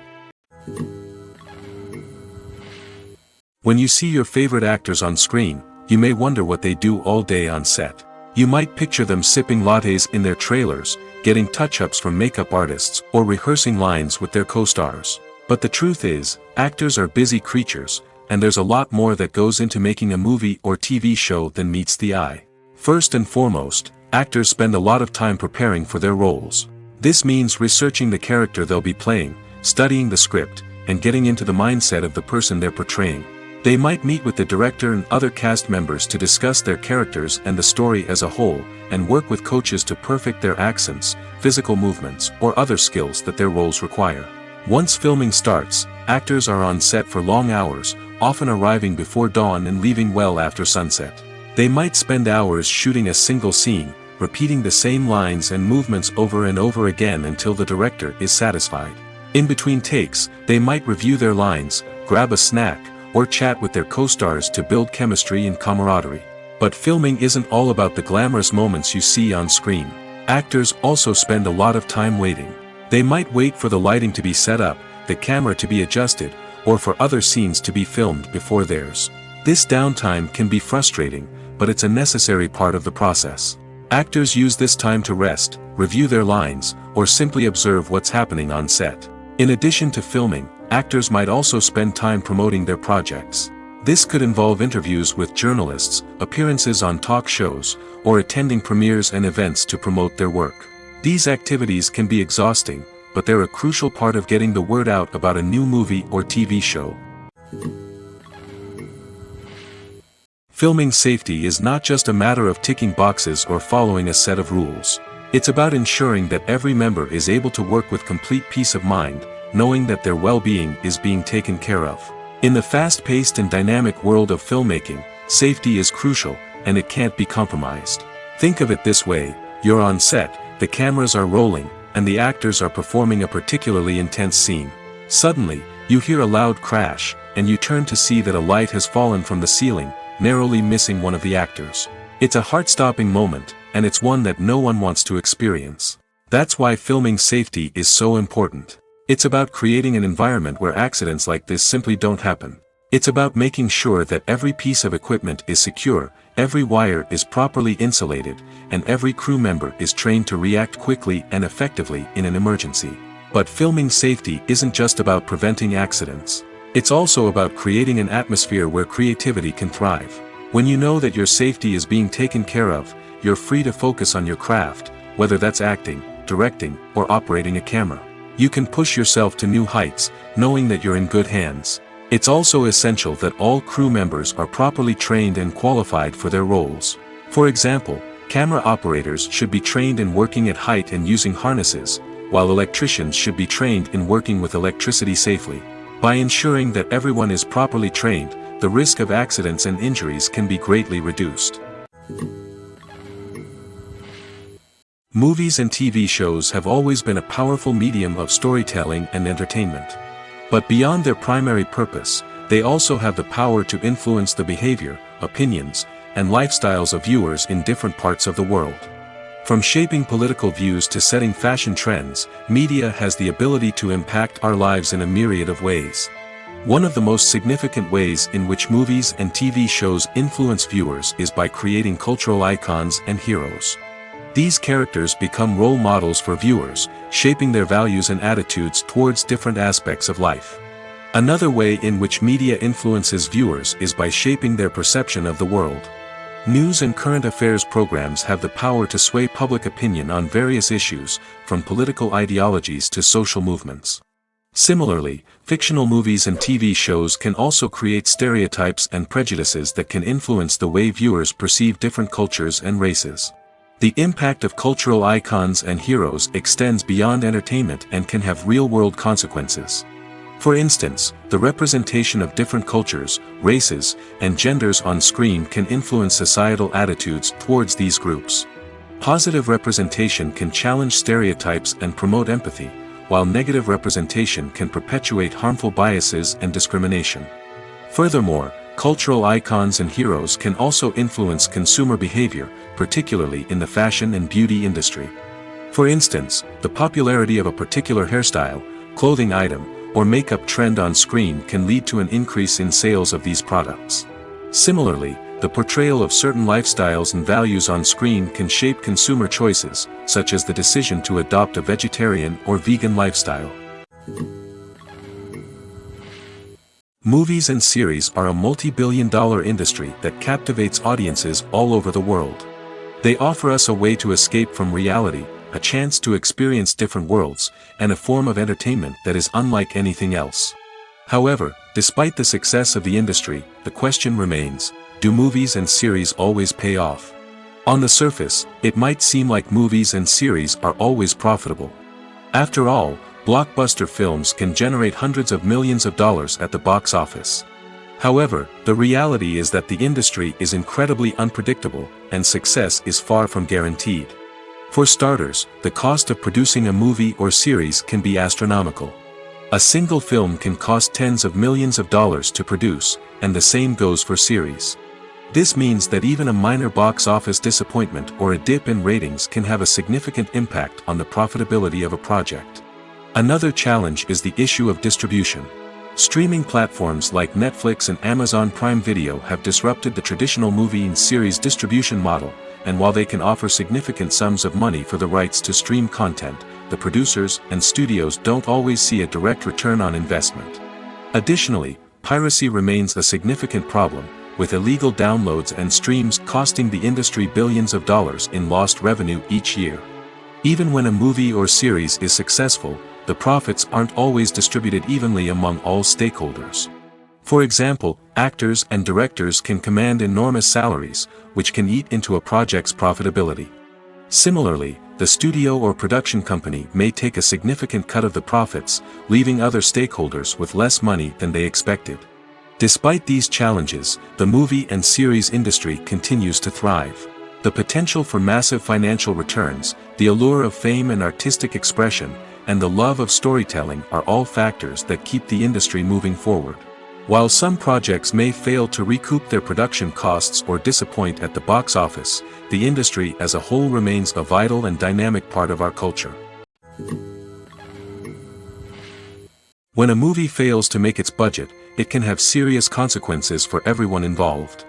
When you see your favorite actors on screen, you may wonder what they do all day on set. You might picture them sipping lattes in their trailers, getting touch-ups from makeup artists, or rehearsing lines with their co-stars. But the truth is, actors are busy creatures, and there's a lot more that goes into making a movie or TV show than meets the eye. First and foremost, actors spend a lot of time preparing for their roles. This means researching the character they'll be playing, studying the script, and getting into the mindset of the person they're portraying. They might meet with the director and other cast members to discuss their characters and the story as a whole, and work with coaches to perfect their accents, physical movements, or other skills that their roles require. Once filming starts, actors are on set for long hours, often arriving before dawn and leaving well after sunset. They might spend hours shooting a single scene, repeating the same lines and movements over and over again until the director is satisfied. In between takes, they might review their lines, grab a snack, or chat with their co-stars to build chemistry and camaraderie. But filming isn't all about the glamorous moments you see on screen. Actors also spend a lot of time waiting. They might wait for the lighting to be set up, the camera to be adjusted, or for other scenes to be filmed before theirs. This downtime can be frustrating, but it's a necessary part of the process. Actors use this time to rest, review their lines, or simply observe what's happening on set. In addition to filming, actors might also spend time promoting their projects. This could involve interviews with journalists, appearances on talk shows, or attending premieres and events to promote their work. These activities can be exhausting, but they're a crucial part of getting the word out about a new movie or TV show. Filming safety is not just a matter of ticking boxes or following a set of rules. It's about ensuring that every member is able to work with complete peace of mind, knowing that their well-being is being taken care of. In the fast-paced and dynamic world of filmmaking, safety is crucial, and it can't be compromised. Think of it this way: you're on set, the cameras are rolling, and the actors are performing a particularly intense scene. Suddenly, you hear a loud crash, and you turn to see that a light has fallen from the ceiling, narrowly missing one of the actors. It's a heart-stopping moment, and it's one that no one wants to experience. That's why filming safety is so important. It's about creating an environment where accidents like this simply don't happen. It's about making sure that every piece of equipment is secure, every wire is properly insulated, and every crew member is trained to react quickly and effectively in an emergency. But filming safety isn't just about preventing accidents. It's also about creating an atmosphere where creativity can thrive. When you know that your safety is being taken care of, you're free to focus on your craft, whether that's acting, directing, or operating a camera. You can push yourself to new heights, knowing that you're in good hands. It's also essential that all crew members are properly trained and qualified for their roles. For example, camera operators should be trained in working at height and using harnesses, while electricians should be trained in working with electricity safely. By ensuring that everyone is properly trained, the risk of accidents and injuries can be greatly reduced. Movies and TV shows have always been a powerful medium of storytelling and entertainment. But beyond their primary purpose, they also have the power to influence the behavior, opinions, and lifestyles of viewers in different parts of the world. From shaping political views to setting fashion trends, media has the ability to impact our lives in a myriad of ways. One of the most significant ways in which movies and TV shows influence viewers is by creating cultural icons and heroes. These characters become role models for viewers, shaping their values and attitudes towards different aspects of life. Another way in which media influences viewers is by shaping their perception of the world. News and current affairs programs have the power to sway public opinion on various issues, from political ideologies to social movements. Similarly, fictional movies and TV shows can also create stereotypes and prejudices that can influence the way viewers perceive different cultures and races. The impact of cultural icons and heroes extends beyond entertainment and can have real-world consequences. For instance, the representation of different cultures, races, and genders on screen can influence societal attitudes towards these groups. Positive representation can challenge stereotypes and promote empathy, while negative representation can perpetuate harmful biases and discrimination. Furthermore, cultural icons and heroes can also influence consumer behavior, particularly in the fashion and beauty industry. For instance, the popularity of a particular hairstyle, clothing item, or makeup trend on screen can lead to an increase in sales of these products. Similarly, the portrayal of certain lifestyles and values on screen can shape consumer choices, such as the decision to adopt a vegetarian or vegan lifestyle. Movies and series are a multi-billion-dollar industry that captivates audiences all over the world. They offer us a way to escape from reality, a chance to experience different worlds, and a form of entertainment that is unlike anything else. However, despite the success of the industry, the question remains, do movies and series always pay off? On the surface, it might seem like movies and series are always profitable. After all, blockbuster films can generate hundreds of millions of dollars at the box office. However, the reality is that the industry is incredibly unpredictable, and success is far from guaranteed. For starters, the cost of producing a movie or series can be astronomical. A single film can cost tens of millions of dollars to produce, and the same goes for series. This means that even a minor box office disappointment or a dip in ratings can have a significant impact on the profitability of a project. Another challenge is the issue of distribution. Streaming platforms like Netflix and Amazon Prime Video have disrupted the traditional movie and series distribution model, and while they can offer significant sums of money for the rights to stream content, the producers and studios don't always see a direct return on investment. Additionally, piracy remains a significant problem, with illegal downloads and streams costing the industry billions of dollars in lost revenue each year. Even when a movie or series is successful, the profits aren't always distributed evenly among all stakeholders. For example, actors and directors can command enormous salaries, which can eat into a project's profitability. Similarly, the studio or production company may take a significant cut of the profits, leaving other stakeholders with less money than they expected. Despite these challenges, the movie and series industry continues to thrive. The potential for massive financial returns, the allure of fame and artistic expression, and the love of storytelling are all factors that keep the industry moving forward. While some projects may fail to recoup their production costs or disappoint at the box office, the industry as a whole remains a vital and dynamic part of our culture. When a movie fails to make its budget, it can have serious consequences for everyone involved.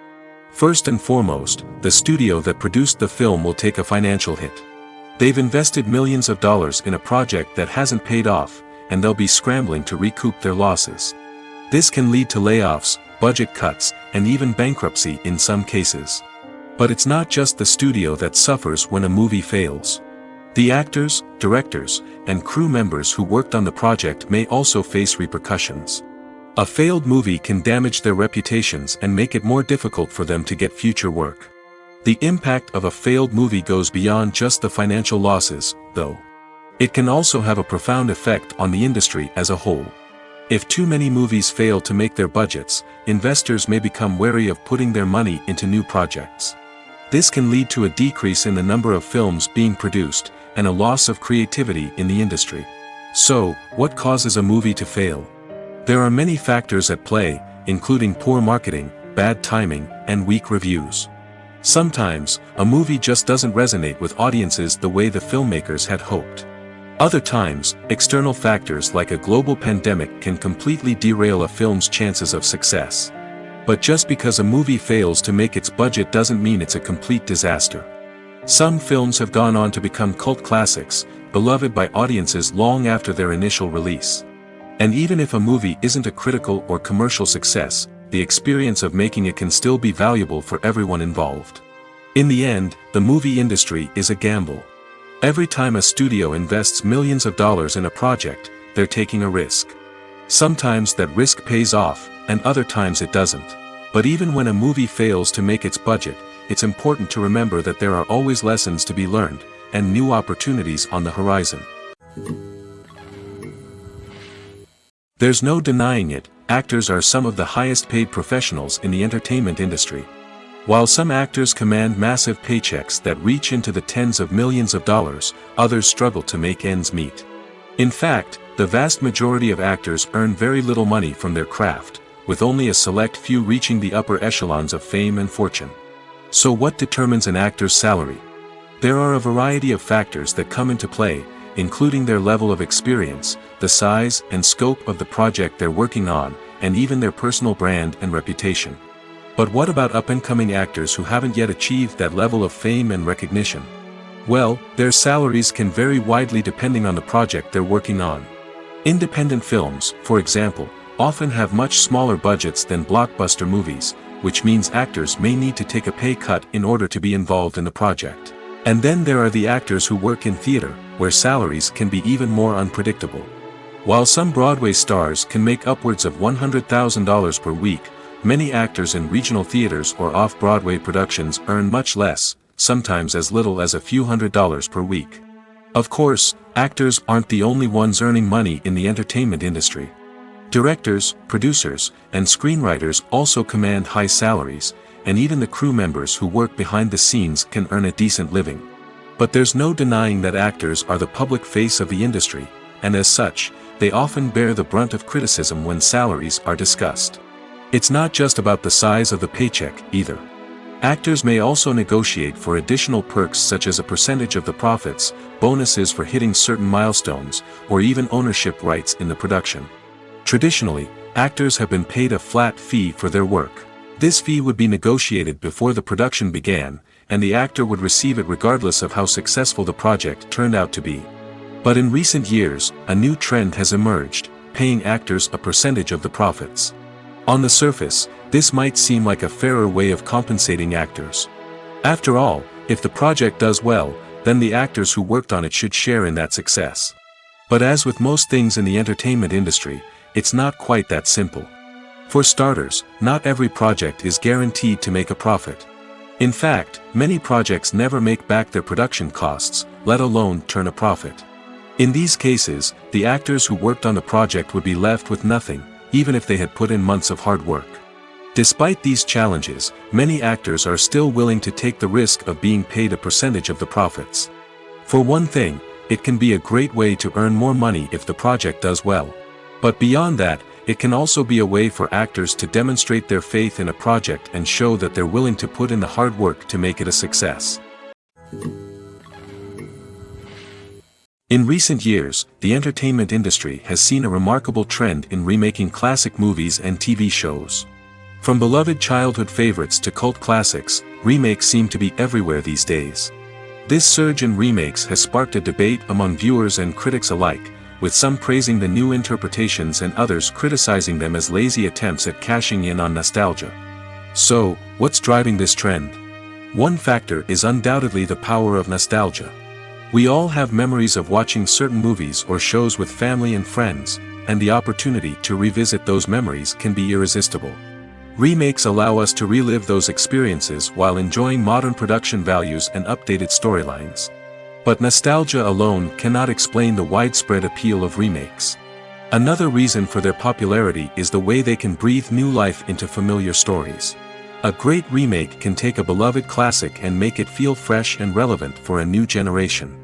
First and foremost, the studio that produced the film will take a financial hit. They've invested millions of dollars in a project that hasn't paid off, and they'll be scrambling to recoup their losses. This can lead to layoffs, budget cuts, and even bankruptcy in some cases. But it's not just the studio that suffers when a movie fails. The actors, directors, and crew members who worked on the project may also face repercussions. A failed movie can damage their reputations and make it more difficult for them to get future work. The impact of a failed movie goes beyond just the financial losses, though. It can also have a profound effect on the industry as a whole. If too many movies fail to make their budgets, investors may become wary of putting their money into new projects. This can lead to a decrease in the number of films being produced, and a loss of creativity in the industry. So, what causes a movie to fail? There are many factors at play, including poor marketing, bad timing, and weak reviews. Sometimes, a movie just doesn't resonate with audiences the way the filmmakers had hoped. Other times, external factors like a global pandemic can completely derail a film's chances of success. But just because a movie fails to make its budget doesn't mean it's a complete disaster. Some films have gone on to become cult classics, beloved by audiences long after their initial release. And even if a movie isn't a critical or commercial success, the experience of making it can still be valuable for everyone involved. In the end, the movie industry is a gamble. Every time a studio invests millions of dollars in a project, they're taking a risk. Sometimes that risk pays off, and other times it doesn't. But even when a movie fails to make its budget, it's important to remember that there are always lessons to be learned, and new opportunities on the horizon. There's no denying it, actors are some of the highest paid professionals in the entertainment industry. While some actors command massive paychecks that reach into the tens of millions of dollars, others struggle to make ends meet. In fact, the vast majority of actors earn very little money from their craft, with only a select few reaching the upper echelons of fame and fortune. So what determines an actor's salary? There are a variety of factors that come into play, including their level of experience, the size and scope of the project they're working on, and even their personal brand and reputation. But what about up-and-coming actors who haven't yet achieved that level of fame and recognition? Well, their salaries can vary widely depending on the project they're working on. Independent films, for example, often have much smaller budgets than blockbuster movies, which means actors may need to take a pay cut in order to be involved in the project. And then there are the actors who work in theater, where salaries can be even more unpredictable. While some Broadway stars can make upwards of $100,000 per week, many actors in regional theaters or off-Broadway productions earn much less, sometimes as little as a few $100s per week. Of course, actors aren't the only ones earning money in the entertainment industry. Directors, producers, and screenwriters also command high salaries, and even the crew members who work behind the scenes can earn a decent living. But there's no denying that actors are the public face of the industry, and as such, they often bear the brunt of criticism when salaries are discussed. It's not just about the size of the paycheck, either. Actors may also negotiate for additional perks such as a percentage of the profits, bonuses for hitting certain milestones, or even ownership rights in the production. Traditionally, actors have been paid a flat fee for their work. This fee would be negotiated before the production began, and the actor would receive it regardless of how successful the project turned out to be. But in recent years, a new trend has emerged, paying actors a percentage of the profits. On the surface, this might seem like a fairer way of compensating actors. After all, if the project does well, then the actors who worked on it should share in that success. But as with most things in the entertainment industry, it's not quite that simple. For starters, not every project is guaranteed to make a profit. In fact, many projects never make back their production costs, let alone turn a profit. In these cases, the actors who worked on the project would be left with nothing, even if they had put in months of hard work. Despite these challenges, many actors are still willing to take the risk of being paid a percentage of the profits. For one thing, it can be a great way to earn more money if the project does well. But beyond that, it can also be a way for actors to demonstrate their faith in a project and show that they're willing to put in the hard work to make it a success. In recent years, the entertainment industry has seen a remarkable trend in remaking classic movies and TV shows. From beloved childhood favorites to cult classics, remakes seem to be everywhere these days. This surge in remakes has sparked a debate among viewers and critics alike, with some praising the new interpretations and others criticizing them as lazy attempts at cashing in on nostalgia. So, what's driving this trend? One factor is undoubtedly the power of nostalgia. We all have memories of watching certain movies or shows with family and friends, and the opportunity to revisit those memories can be irresistible. Remakes allow us to relive those experiences while enjoying modern production values and updated storylines. But nostalgia alone cannot explain the widespread appeal of remakes. Another reason for their popularity is the way they can breathe new life into familiar stories. A great remake can take a beloved classic and make it feel fresh and relevant for a new generation.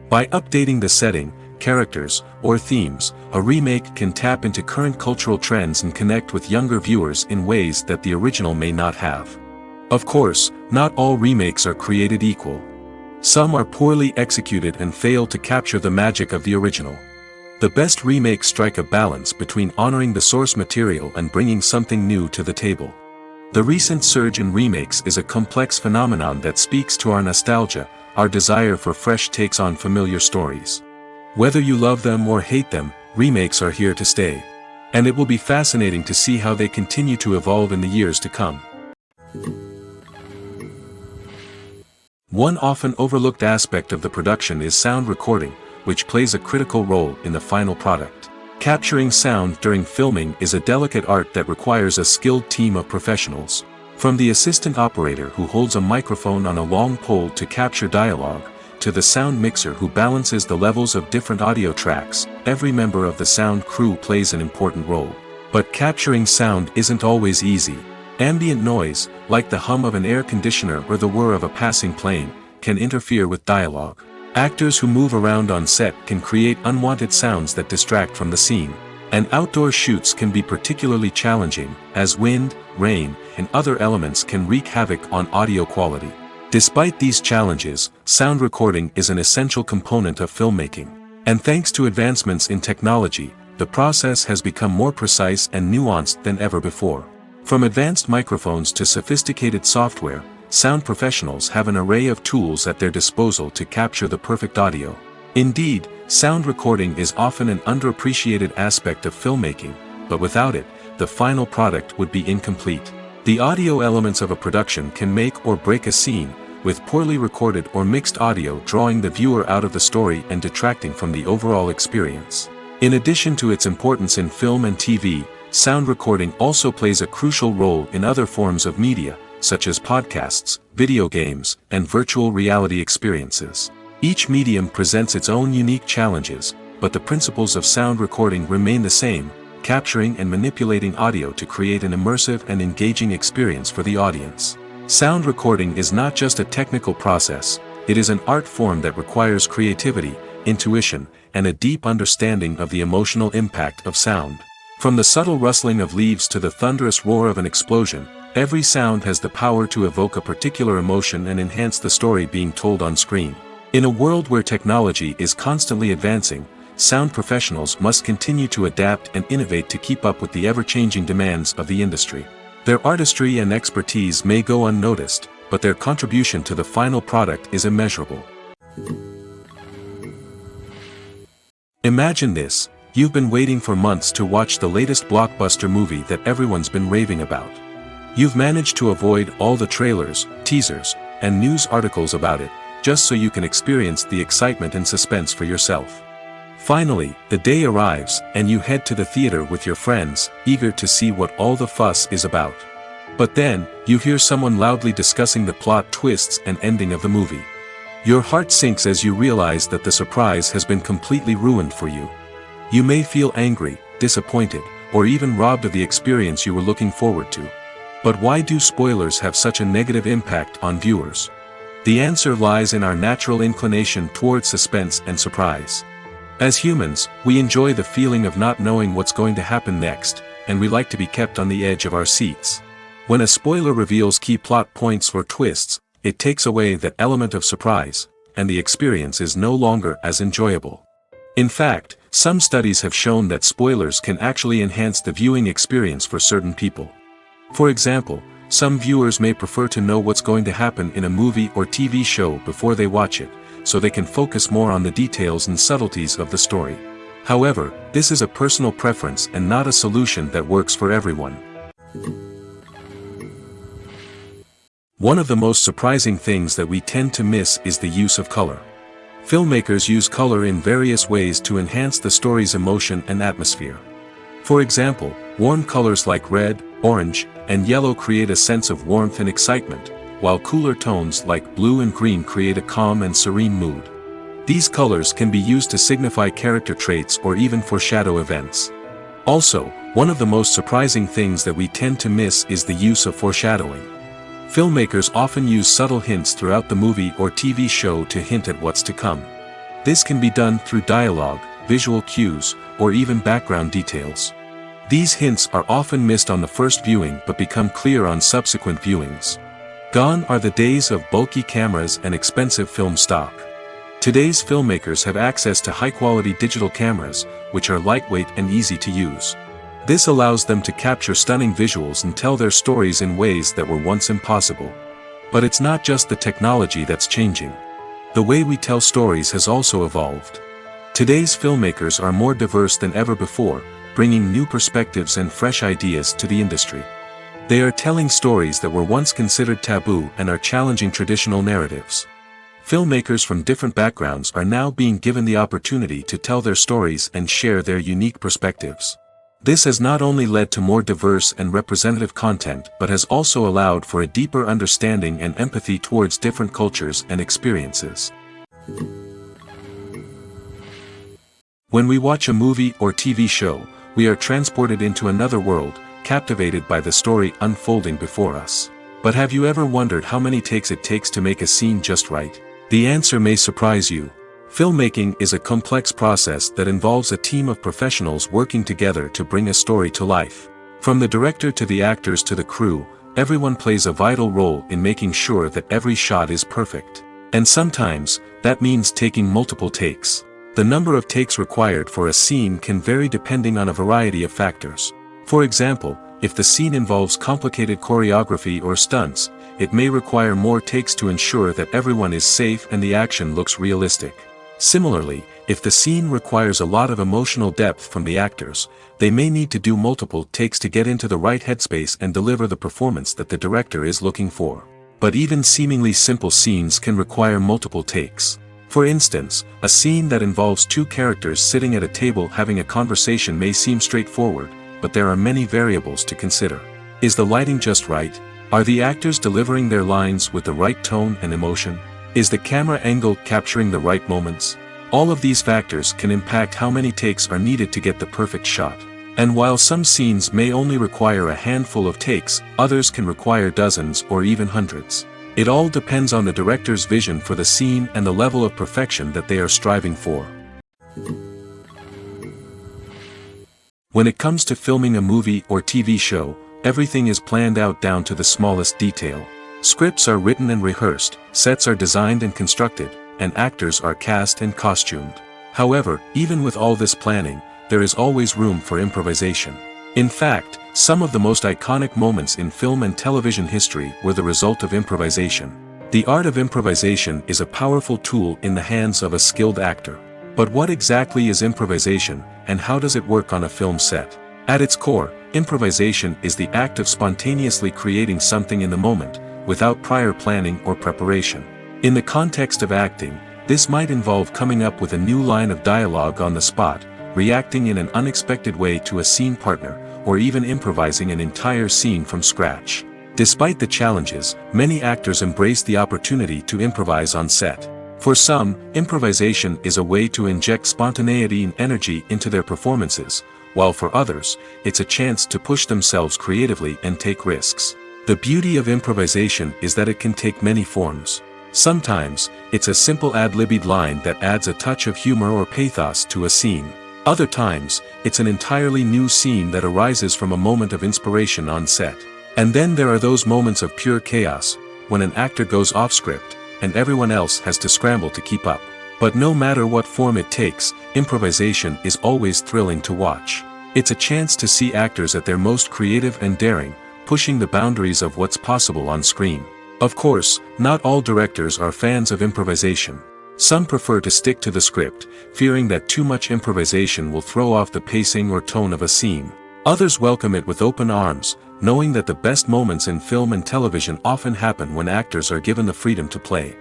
By updating the setting, characters, or themes, a remake can tap into current cultural trends and connect with younger viewers in ways that the original may not have. Of course, not all remakes are created equal. Some are poorly executed and fail to capture the magic of the original. The best remakes strike a balance between honoring the source material and bringing something new to the table. The recent surge in remakes is a complex phenomenon that speaks to our nostalgia, our desire for fresh takes on familiar stories. Whether you love them or hate them, remakes are here to stay. And it will be fascinating to see how they continue to evolve in the years to come. One often overlooked aspect of the production is sound recording, which plays a critical role in the final product. Capturing sound during filming is a delicate art that requires a skilled team of professionals. From the assistant operator who holds a microphone on a long pole to capture dialogue, to the sound mixer who balances the levels of different audio tracks, every member of the sound crew plays an important role. But capturing sound isn't always easy. Ambient noise, like the hum of an air conditioner or the whir of a passing plane, can interfere with dialogue. Actors who move around on set can create unwanted sounds that distract from the scene. And outdoor shoots can be particularly challenging, as wind, rain, and other elements can wreak havoc on audio quality. Despite these challenges, sound recording is an essential component of filmmaking. And thanks to advancements in technology, the process has become more precise and nuanced than ever before. From advanced microphones to sophisticated software, sound professionals have an array of tools at their disposal to capture the perfect audio. Indeed, sound recording is often an underappreciated aspect of filmmaking, but without it, the final product would be incomplete. The audio elements of a production can make or break a scene, with poorly recorded or mixed audio drawing the viewer out of the story and detracting from the overall experience. In addition to its importance in film and TV, sound recording also plays a crucial role in other forms of media, such as podcasts, video games, and virtual reality experiences. Each medium presents its own unique challenges, but the principles of sound recording remain the same, capturing and manipulating audio to create an immersive and engaging experience for the audience. Sound recording is not just a technical process, it is an art form that requires creativity, intuition, and a deep understanding of the emotional impact of sound. From the subtle rustling of leaves to the thunderous roar of an explosion, every sound has the power to evoke a particular emotion and enhance the story being told on screen. In a world where technology is constantly advancing, sound professionals must continue to adapt and innovate to keep up with the ever-changing demands of the industry. Their artistry and expertise may go unnoticed, but their contribution to the final product is immeasurable. Imagine this: you've been waiting for months to watch the latest blockbuster movie that everyone's been raving about. You've managed to avoid all the trailers, teasers, and news articles about it, just so you can experience the excitement and suspense for yourself. Finally, the day arrives, and you head to the theater with your friends, eager to see what all the fuss is about. But then, you hear someone loudly discussing the plot twists and ending of the movie. Your heart sinks as you realize that the surprise has been completely ruined for you. You may feel angry, disappointed, or even robbed of the experience you were looking forward to. But why do spoilers have such a negative impact on viewers? The answer lies in our natural inclination toward suspense and surprise. As humans, we enjoy the feeling of not knowing what's going to happen next, and we like to be kept on the edge of our seats. When a spoiler reveals key plot points or twists, it takes away that element of surprise, and the experience is no longer as enjoyable. In fact, some studies have shown that spoilers can actually enhance the viewing experience for certain people. For example, some viewers may prefer to know what's going to happen in a movie or TV show before they watch it, so they can focus more on the details and subtleties of the story. However, this is a personal preference and not a solution that works for everyone. One of the most surprising things that we tend to miss is the use of color. Filmmakers use color in various ways to enhance the story's emotion and atmosphere. For example, warm colors like red, orange, and yellow create a sense of warmth and excitement, while cooler tones like blue and green create a calm and serene mood. These colors can be used to signify character traits or even foreshadow events. Also, one of the most surprising things that we tend to miss is the use of foreshadowing. Filmmakers often use subtle hints throughout the movie or TV show to hint at what's to come. This can be done through dialogue, visual cues, or even background details. These hints are often missed on the first viewing but become clear on subsequent viewings. Gone are the days of bulky cameras and expensive film stock. Today's filmmakers have access to high-quality digital cameras, which are lightweight and easy to use. This allows them to capture stunning visuals and tell their stories in ways that were once impossible. But it's not just the technology that's changing. The way we tell stories has also evolved. Today's filmmakers are more diverse than ever before, bringing new perspectives and fresh ideas to the industry. They are telling stories that were once considered taboo and are challenging traditional narratives. Filmmakers from different backgrounds are now being given the opportunity to tell their stories and share their unique perspectives. This has not only led to more diverse and representative content but has also allowed for a deeper understanding and empathy towards different cultures and experiences. When we watch a movie or TV show, we are transported into another world, captivated by the story unfolding before us. But have you ever wondered how many takes it takes to make a scene just right? The answer may surprise you. Filmmaking is a complex process that involves a team of professionals working together to bring a story to life. From the director to the actors to the crew, everyone plays a vital role in making sure that every shot is perfect. And sometimes, that means taking multiple takes. The number of takes required for a scene can vary depending on a variety of factors. For example, if the scene involves complicated choreography or stunts, it may require more takes to ensure that everyone is safe and the action looks realistic. Similarly, if the scene requires a lot of emotional depth from the actors, they may need to do multiple takes to get into the right headspace and deliver the performance that the director is looking for. But even seemingly simple scenes can require multiple takes. For instance, a scene that involves two characters sitting at a table having a conversation may seem straightforward, but there are many variables to consider. Is the lighting just right? Are the actors delivering their lines with the right tone and emotion? Is the camera angle capturing the right moments? All of these factors can impact how many takes are needed to get the perfect shot. And while some scenes may only require a handful of takes, others can require dozens or even hundreds. It all depends on the director's vision for the scene and the level of perfection that they are striving for. When it comes to filming a movie or TV show, everything is planned out down to the smallest detail. Scripts are written and rehearsed, sets are designed and constructed, and actors are cast and costumed. However, even with all this planning, there is always room for improvisation. In fact, some of the most iconic moments in film and television history were the result of improvisation. The art of improvisation is a powerful tool in the hands of a skilled actor. But what exactly is improvisation, and how does it work on a film set? At its core, improvisation is the act of spontaneously creating something in the moment, without prior planning or preparation. In the context of acting, this might involve coming up with a new line of dialogue on the spot, reacting in an unexpected way to a scene partner, or even improvising an entire scene from scratch. Despite the challenges, many actors embrace the opportunity to improvise on set. For some, improvisation is a way to inject spontaneity and energy into their performances, while for others, it's a chance to push themselves creatively and take risks. The beauty of improvisation is that it can take many forms. Sometimes, it's a simple ad-libbed line that adds a touch of humor or pathos to a scene. Other times, it's an entirely new scene that arises from a moment of inspiration on set. And then there are those moments of pure chaos, when an actor goes off script, and everyone else has to scramble to keep up. But no matter what form it takes, improvisation is always thrilling to watch. It's a chance to see actors at their most creative and daring, pushing the boundaries of what's possible on screen. Of course, not all directors are fans of improvisation. Some prefer to stick to the script, fearing that too much improvisation will throw off the pacing or tone of a scene. Others welcome it with open arms, knowing that the best moments in film and television often happen when actors are given the freedom to play.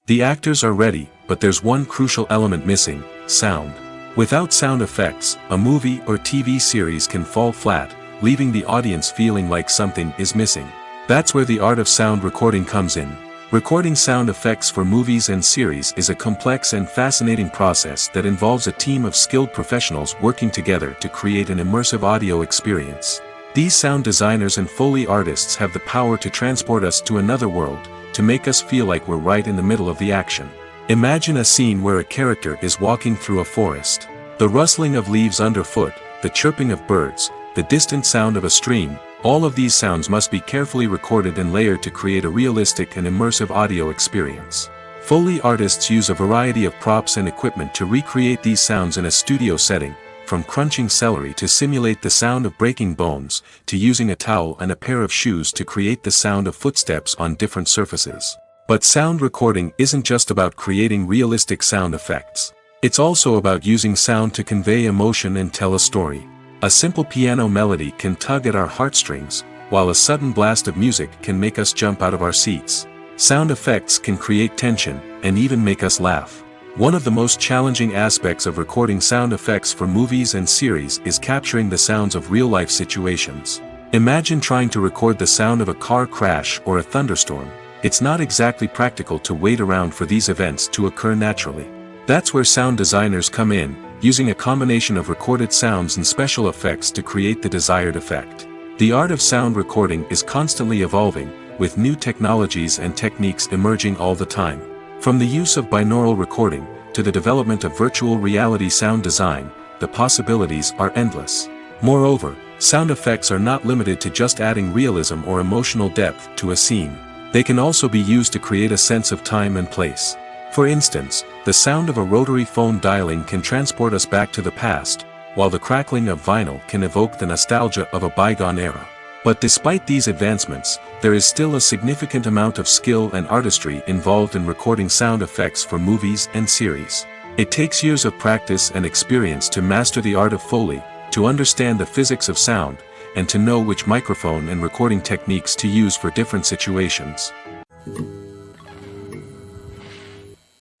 The actors are ready, but there's one crucial element missing: sound. Without sound effects, a movie or TV series can fall flat, leaving the audience feeling like something is missing. That's where the art of sound recording comes in. Recording sound effects for movies and series is a complex and fascinating process that involves a team of skilled professionals working together to create an immersive audio experience. These sound designers and Foley artists have the power to transport us to another world, to make us feel like we're right in the middle of the action. Imagine a scene where a character is walking through a forest. The rustling of leaves underfoot, the chirping of birds, the distant sound of a stream, all of these sounds must be carefully recorded and layered to create a realistic and immersive audio experience. Foley artists use a variety of props and equipment to recreate these sounds in a studio setting, from crunching celery to simulate the sound of breaking bones, to using a towel and a pair of shoes to create the sound of footsteps on different surfaces. But sound recording isn't just about creating realistic sound effects. It's also about using sound to convey emotion and tell a story. A simple piano melody can tug at our heartstrings, while a sudden blast of music can make us jump out of our seats. Sound effects can create tension, and even make us laugh. One of the most challenging aspects of recording sound effects for movies and series is capturing the sounds of real-life situations. Imagine trying to record the sound of a car crash or a thunderstorm. It's not exactly practical to wait around for these events to occur naturally. That's where sound designers come in, using a combination of recorded sounds and special effects to create the desired effect. The art of sound recording is constantly evolving, with new technologies and techniques emerging all the time. From the use of binaural recording, to the development of virtual reality sound design, the possibilities are endless. Moreover, Sound effects are not limited to just adding realism or emotional depth to a scene. They can also be used to create a sense of time and place. For instance, the sound of a rotary phone dialing can transport us back to the past, while the crackling of vinyl can evoke the nostalgia of a bygone era. But despite these advancements, there is still a significant amount of skill and artistry involved in recording sound effects for movies and series. It takes years of practice and experience to master the art of Foley, to understand the physics of sound, and to know which microphone and recording techniques to use for different situations.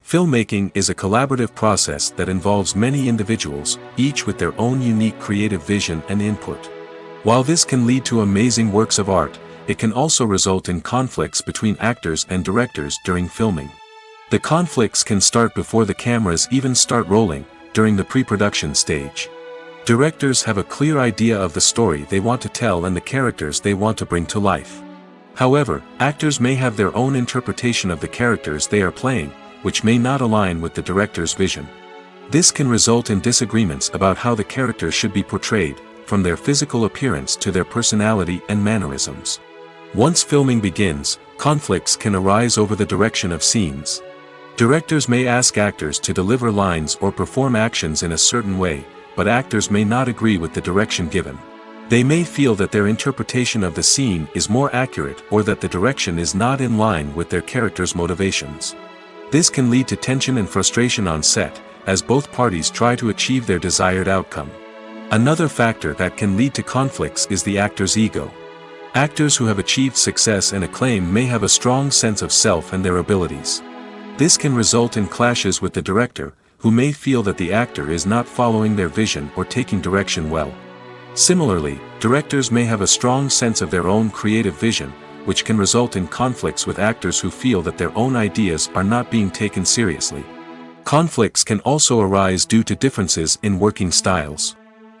Filmmaking is a collaborative process that involves many individuals, each with their own unique creative vision and input. While this can lead to amazing works of art, it can also result in conflicts between actors and directors during filming. The conflicts can start before the cameras even start rolling, during the pre-production stage. Directors have a clear idea of the story they want to tell and the characters they want to bring to life. However, actors may have their own interpretation of the characters they are playing, which may not align with the director's vision. This can result in disagreements about how the characters should be portrayed, from their physical appearance to their personality and mannerisms. Once filming begins, conflicts can arise over the direction of scenes. Directors may ask actors to deliver lines or perform actions in a certain way, but actors may not agree with the direction given. They may feel that their interpretation of the scene is more accurate or that the direction is not in line with their character's motivations. This can lead to tension and frustration on set, as both parties try to achieve their desired outcome. Another factor that can lead to conflicts is the actor's ego. Actors who have achieved success and acclaim may have a strong sense of self and their abilities. This can result in clashes with the director, who may feel that the actor is not following their vision or taking direction well. Similarly, directors may have a strong sense of their own creative vision, which can result in conflicts with actors who feel that their own ideas are not being taken seriously. Conflicts can also arise due to differences in working styles.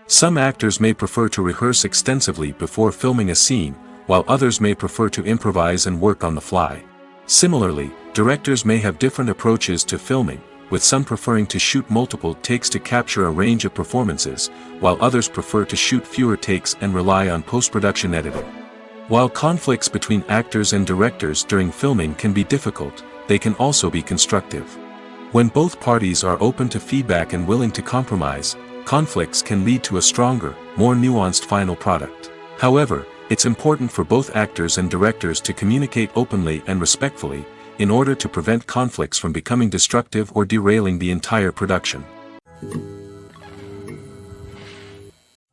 Some actors may prefer to rehearse extensively before filming a scene, while others may prefer to improvise and work on the fly. Similarly, directors may have different approaches to filming, with some preferring to shoot multiple takes to capture a range of performances, while others prefer to shoot fewer takes and rely on post-production editing. While conflicts between actors and directors during filming can be difficult, they can also be constructive. When both parties are open to feedback and willing to compromise, conflicts can lead to a stronger, more nuanced final product. However, it's important for both actors and directors to communicate openly and respectfully, in order to prevent conflicts from becoming destructive or derailing the entire production.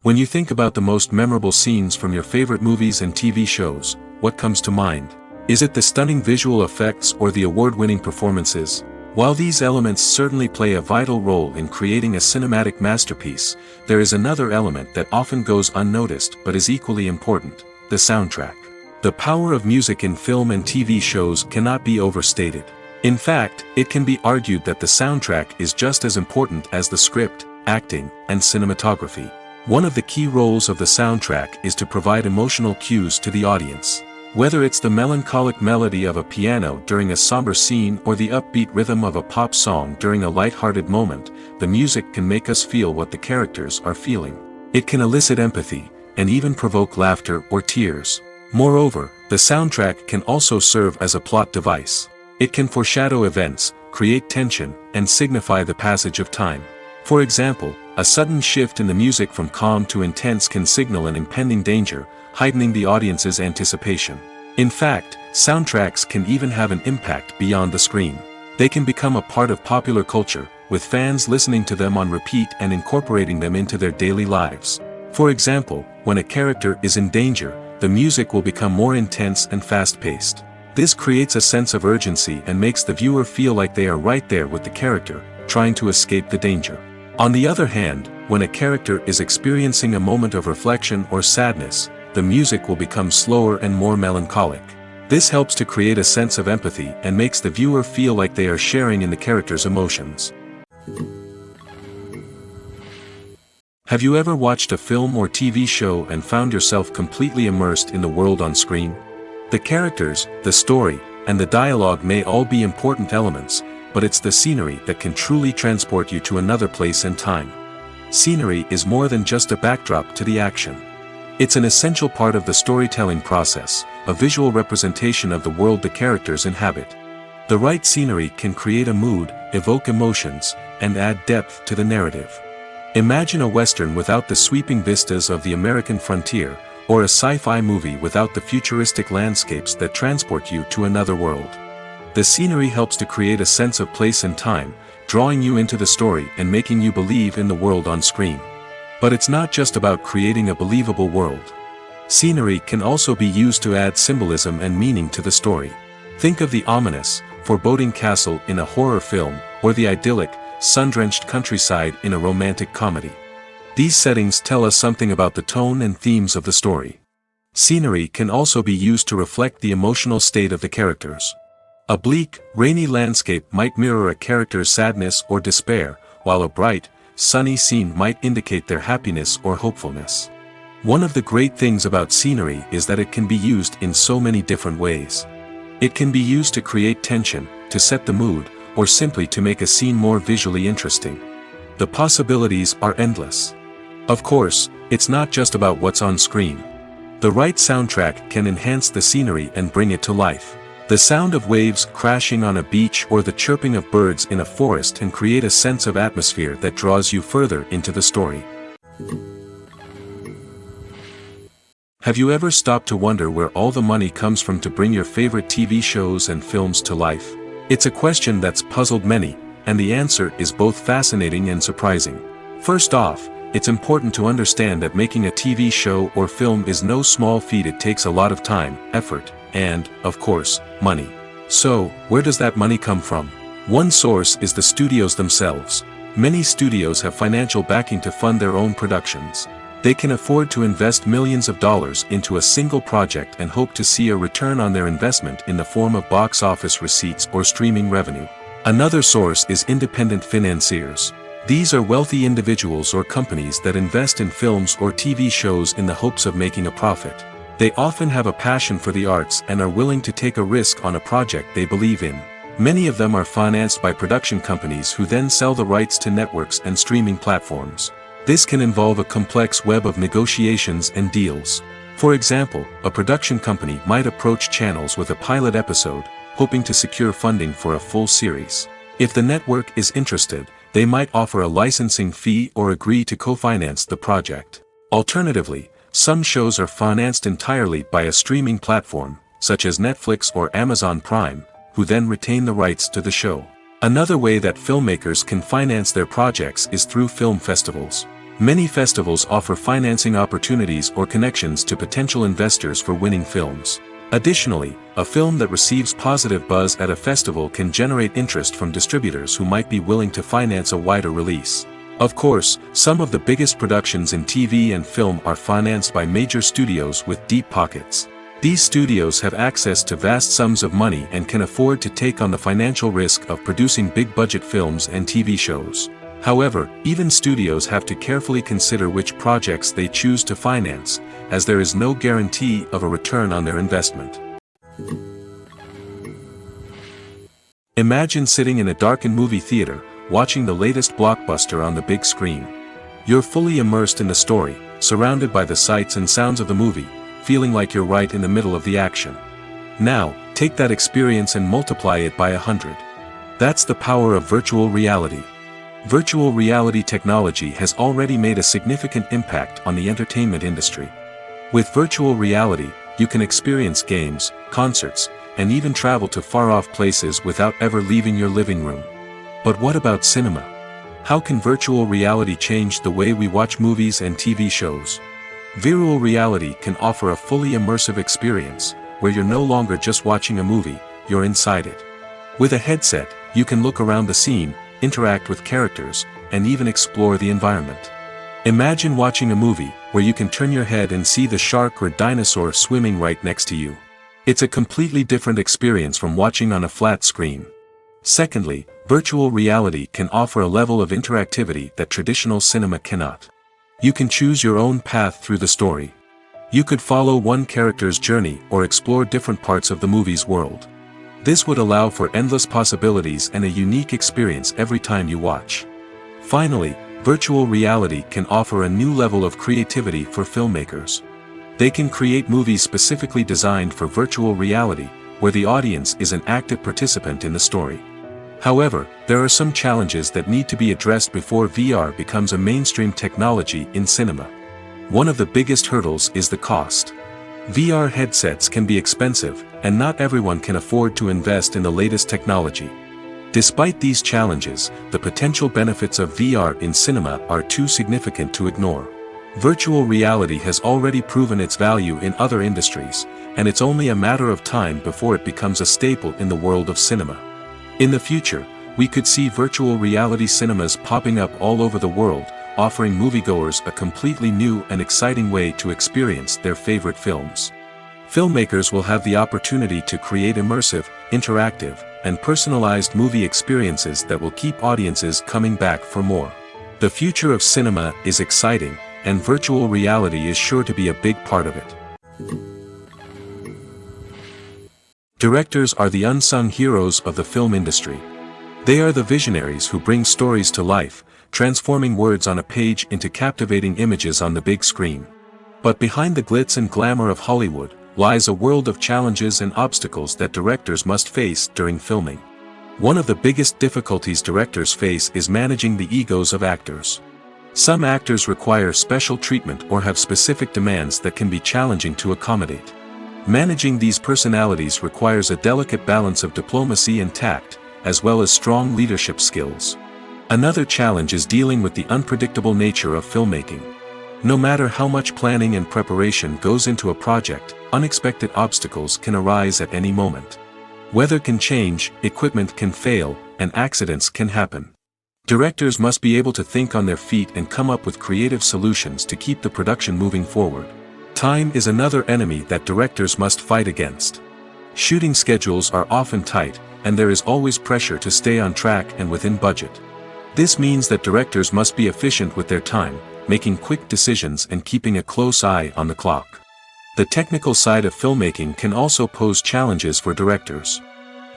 When you think about the most memorable scenes from your favorite movies and TV shows, what comes to mind? Is it the stunning visual effects or the award-winning performances? While these elements certainly play a vital role in creating a cinematic masterpiece, there is another element that often goes unnoticed but is equally important: the soundtrack. The power of music in film and TV shows cannot be overstated. In fact, it can be argued that the soundtrack is just as important as the script, acting, and cinematography. One of the key roles of the soundtrack is to provide emotional cues to the audience. Whether it's the melancholic melody of a piano during a somber scene or the upbeat rhythm of a pop song during a light-hearted moment, the music can make us feel what the characters are feeling. It can elicit empathy, and even provoke laughter or tears. Moreover, the soundtrack can also serve as a plot device. It can foreshadow events, create tension, and signify the passage of time. For example, a sudden shift in the music from calm to intense can signal an impending danger, heightening the audience's anticipation. In fact, soundtracks can even have an impact beyond the screen. They can become a part of popular culture, with fans listening to them on repeat and incorporating them into their daily lives. For example, when a character is in danger, the music will become more intense and fast-paced. This creates a sense of urgency and makes the viewer feel like they are right there with the character, trying to escape the danger. On the other hand, when a character is experiencing a moment of reflection or sadness, the music will become slower and more melancholic. This helps to create a sense of empathy and makes the viewer feel like they are sharing in the character's emotions. Have you ever watched a film or TV show and found yourself completely immersed in the world on screen? The characters, the story, and the dialogue may all be important elements, but it's the scenery that can truly transport you to another place and time. Scenery is more than just a backdrop to the action. It's an essential part of the storytelling process, a visual representation of the world the characters inhabit. The right scenery can create a mood, evoke emotions, and add depth to the narrative. Imagine a Western without the sweeping vistas of the American frontier, or a sci-fi movie without the futuristic landscapes that transport you to another world. The scenery helps to create a sense of place and time, drawing you into the story and making you believe in the world on screen. But it's not just about creating a believable world. Scenery can also be used to add symbolism and meaning to the story. Think of the ominous, foreboding castle in a horror film, or the idyllic, sun-drenched countryside in a romantic comedy. These settings tell us something about the tone and themes of the story. Scenery can also be used to reflect the emotional state of the characters. A bleak, rainy landscape might mirror a character's sadness or despair, while a bright, sunny scene might indicate their happiness or hopefulness. One of the great things about scenery is that it can be used in so many different ways. It can be used to create tension, to set the mood, or simply to make a scene more visually interesting. The possibilities are endless. Of course, it's not just about what's on screen. The right soundtrack can enhance the scenery and bring it to life. The sound of waves crashing on a beach or the chirping of birds in a forest can create a sense of atmosphere that draws you further into the story. Have you ever stopped to wonder where all the money comes from to bring your favorite TV shows and films to life? It's a question that's puzzled many, and the answer is both fascinating and surprising. First off, it's important to understand that making a TV show or film is no small feat. It takes a lot of time, effort, and, of course, money. So, where does that money come from? One source is the studios themselves. Many studios have financial backing to fund their own productions. They can afford to invest millions of dollars into a single project and hope to see a return on their investment in the form of box office receipts or streaming revenue. Another source is independent financiers. These are wealthy individuals or companies that invest in films or TV shows in the hopes of making a profit. They often have a passion for the arts and are willing to take a risk on a project they believe in. Many of them are financed by production companies who then sell the rights to networks and streaming platforms. This can involve a complex web of negotiations and deals. For example, a production company might approach channels with a pilot episode, hoping to secure funding for a full series. If the network is interested, they might offer a licensing fee or agree to co-finance the project. Alternatively, some shows are financed entirely by a streaming platform, such as Netflix or Amazon Prime, who then retain the rights to the show. Another way that filmmakers can finance their projects is through film festivals. Many festivals offer financing opportunities or connections to potential investors for winning films. Additionally, a film that receives positive buzz at a festival can generate interest from distributors who might be willing to finance a wider release. Of course, some of the biggest productions in TV and film are financed by major studios with deep pockets. These studios have access to vast sums of money and can afford to take on the financial risk of producing big-budget films and TV shows. However, even studios have to carefully consider which projects they choose to finance, as there is no guarantee of a return on their investment. Imagine sitting in a darkened movie theater, watching the latest blockbuster on the big screen. You're fully immersed in the story, surrounded by the sights and sounds of the movie, feeling like you're right in the middle of the action. Now, take that experience and multiply it by 100. That's the power of virtual reality. Virtual reality technology has already made a significant impact on the entertainment industry. With virtual reality, you can experience games, concerts, and even travel to far-off places without ever leaving your living room. But what about cinema? How can virtual reality change the way we watch movies and TV shows? Virtual reality can offer a fully immersive experience, where you're no longer just watching a movie, you're inside it. With a headset, you can look around the scene, interact with characters, and even explore the environment. Imagine watching a movie, where you can turn your head and see the shark or dinosaur swimming right next to you. It's a completely different experience from watching on a flat screen. Secondly, virtual reality can offer a level of interactivity that traditional cinema cannot. You can choose your own path through the story. You could follow one character's journey or explore different parts of the movie's world. This would allow for endless possibilities and a unique experience every time you watch. Finally, virtual reality can offer a new level of creativity for filmmakers. They can create movies specifically designed for virtual reality, where the audience is an active participant in the story. However, there are some challenges that need to be addressed before VR becomes a mainstream technology in cinema. One of the biggest hurdles is the cost. VR headsets can be expensive, and not everyone can afford to invest in the latest technology. Despite these challenges, the potential benefits of VR in cinema are too significant to ignore. Virtual reality has already proven its value in other industries, and it's only a matter of time before it becomes a staple in the world of cinema. In the future, we could see virtual reality cinemas popping up all over the world, offering moviegoers a completely new and exciting way to experience their favorite films. Filmmakers will have the opportunity to create immersive, interactive, and personalized movie experiences that will keep audiences coming back for more. The future of cinema is exciting, and virtual reality is sure to be a big part of it. Directors are the unsung heroes of the film industry. They are the visionaries who bring stories to life, transforming words on a page into captivating images on the big screen. But behind the glitz and glamour of Hollywood lies a world of challenges and obstacles that directors must face during filming. One of the biggest difficulties directors face is managing the egos of actors. Some actors require special treatment or have specific demands that can be challenging to accommodate. Managing these personalities requires a delicate balance of diplomacy and tact, as well as strong leadership skills. Another challenge is dealing with the unpredictable nature of filmmaking. No matter how much planning and preparation goes into a project, unexpected obstacles can arise at any moment. Weather can change, equipment can fail, and accidents can happen. Directors must be able to think on their feet and come up with creative solutions to keep the production moving forward. Time is another enemy that directors must fight against. Shooting schedules are often tight, and there is always pressure to stay on track and within budget. This means that directors must be efficient with their time, making quick decisions and keeping a close eye on the clock. The technical side of filmmaking can also pose challenges for directors.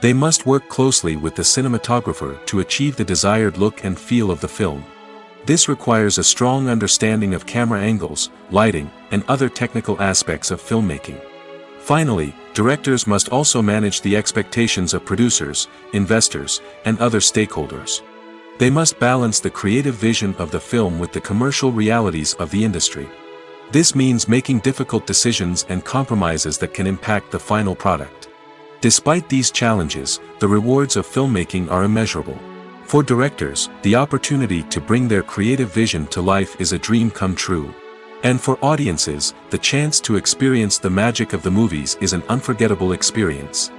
They must work closely with the cinematographer to achieve the desired look and feel of the film. This requires a strong understanding of camera angles, lighting, and other technical aspects of filmmaking. Finally, directors must also manage the expectations of producers, investors, and other stakeholders. They must balance the creative vision of the film with the commercial realities of the industry. This means making difficult decisions and compromises that can impact the final product. Despite these challenges, the rewards of filmmaking are immeasurable. For directors, the opportunity to bring their creative vision to life is a dream come true. And for audiences, the chance to experience the magic of the movies is an unforgettable experience.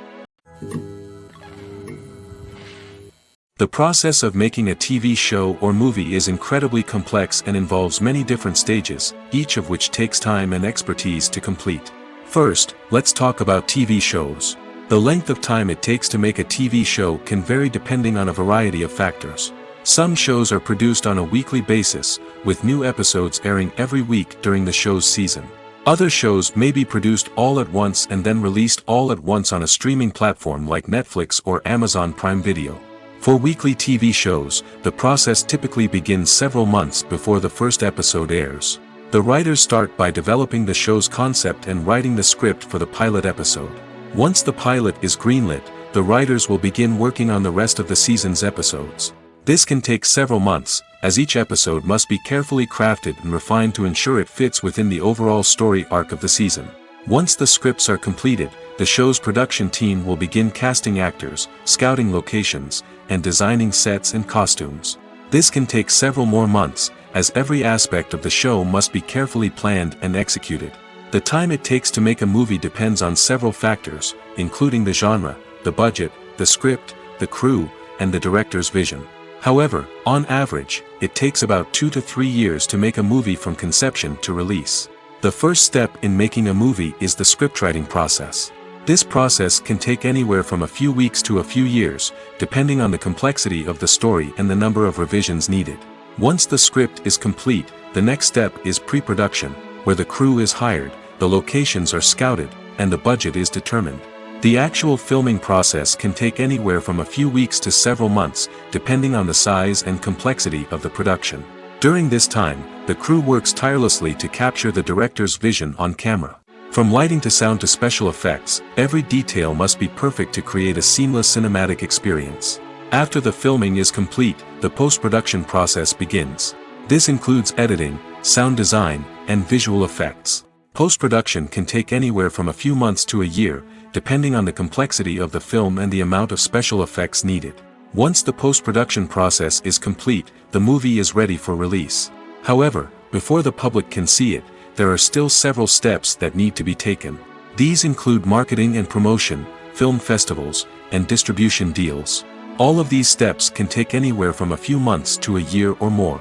The process of making a TV show or movie is incredibly complex and involves many different stages, each of which takes time and expertise to complete. First, let's talk about TV shows. The length of time it takes to make a TV show can vary depending on a variety of factors. Some shows are produced on a weekly basis, with new episodes airing every week during the show's season. Other shows may be produced all at once and then released all at once on a streaming platform like Netflix or Amazon Prime Video. For weekly TV shows, the process typically begins several months before the first episode airs. The writers start by developing the show's concept and writing the script for the pilot episode. Once the pilot is greenlit, the writers will begin working on the rest of the season's episodes. This can take several months, as each episode must be carefully crafted and refined to ensure it fits within the overall story arc of the season. Once the scripts are completed, the show's production team will begin casting actors, scouting locations, and designing sets and costumes. This can take several more months, as every aspect of the show must be carefully planned and executed. The time it takes to make a movie depends on several factors, including the genre, the budget, the script, the crew, and the director's vision. However, on average, it takes about 2 to 3 years to make a movie from conception to release. The first step in making a movie is the scriptwriting process. This process can take anywhere from a few weeks to a few years, depending on the complexity of the story and the number of revisions needed. Once the script is complete, the next step is pre-production, where the crew is hired, the locations are scouted, and the budget is determined. The actual filming process can take anywhere from a few weeks to several months, depending on the size and complexity of the production. During this time, the crew works tirelessly to capture the director's vision on camera. From lighting to sound to special effects, every detail must be perfect to create a seamless cinematic experience. After the filming is complete, the post-production process begins. This includes editing, sound design, and visual effects. Post-production can take anywhere from a few months to a year, depending on the complexity of the film and the amount of special effects needed. Once the post-production process is complete, the movie is ready for release. However, before the public can see it, there are still several steps that need to be taken. These include marketing and promotion, film festivals, and distribution deals. All of these steps can take anywhere from a few months to a year or more.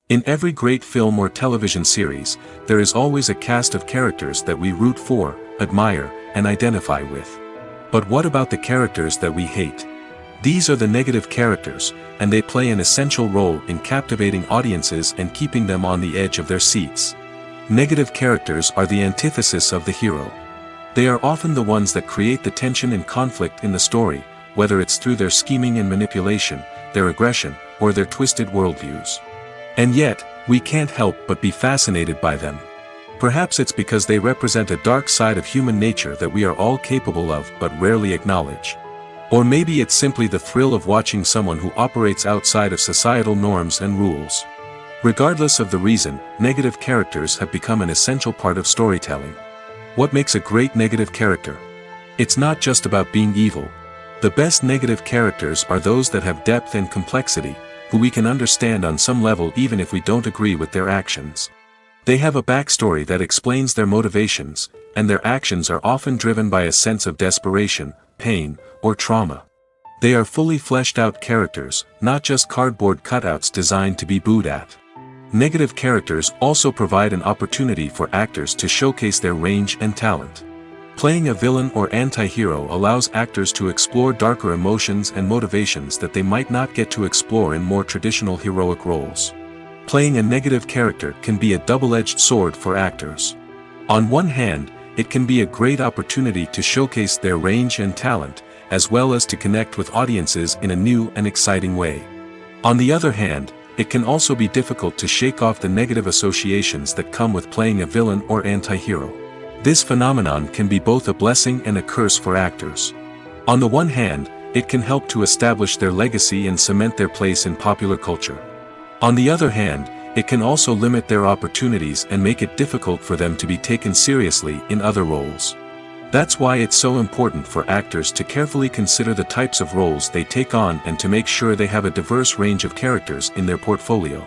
In every great film or television series, there is always a cast of characters that we root for, admire, and identify with. But what about the characters that we hate? These are the negative characters, and they play an essential role in captivating audiences and keeping them on the edge of their seats. Negative characters are the antithesis of the hero. They are often the ones that create the tension and conflict in the story, whether it's through their scheming and manipulation, their aggression, or their twisted worldviews. And yet, we can't help but be fascinated by them. Perhaps it's because they represent a dark side of human nature that we are all capable of but rarely acknowledge. Or maybe it's simply the thrill of watching someone who operates outside of societal norms and rules. Regardless of the reason, negative characters have become an essential part of storytelling. What makes a great negative character? It's not just about being evil. The best negative characters are those that have depth and complexity, who we can understand on some level even if we don't agree with their actions. They have a backstory that explains their motivations, and their actions are often driven by a sense of desperation, pain, or trauma. They are fully fleshed out characters, not just cardboard cutouts designed to be booed at. Negative characters also provide an opportunity for actors to showcase their range and talent. Playing a villain or anti-hero allows actors to explore darker emotions and motivations that they might not get to explore in more traditional heroic roles. Playing a negative character can be a double-edged sword for actors. On one hand, it can be a great opportunity to showcase their range and talent, as well as to connect with audiences in a new and exciting way. On the other hand, it can also be difficult to shake off the negative associations that come with playing a villain or anti-hero. This phenomenon can be both a blessing and a curse for actors. On the one hand, it can help to establish their legacy and cement their place in popular culture. On the other hand, it can also limit their opportunities and make it difficult for them to be taken seriously in other roles. That's why it's so important for actors to carefully consider the types of roles they take on and to make sure they have a diverse range of characters in their portfolio.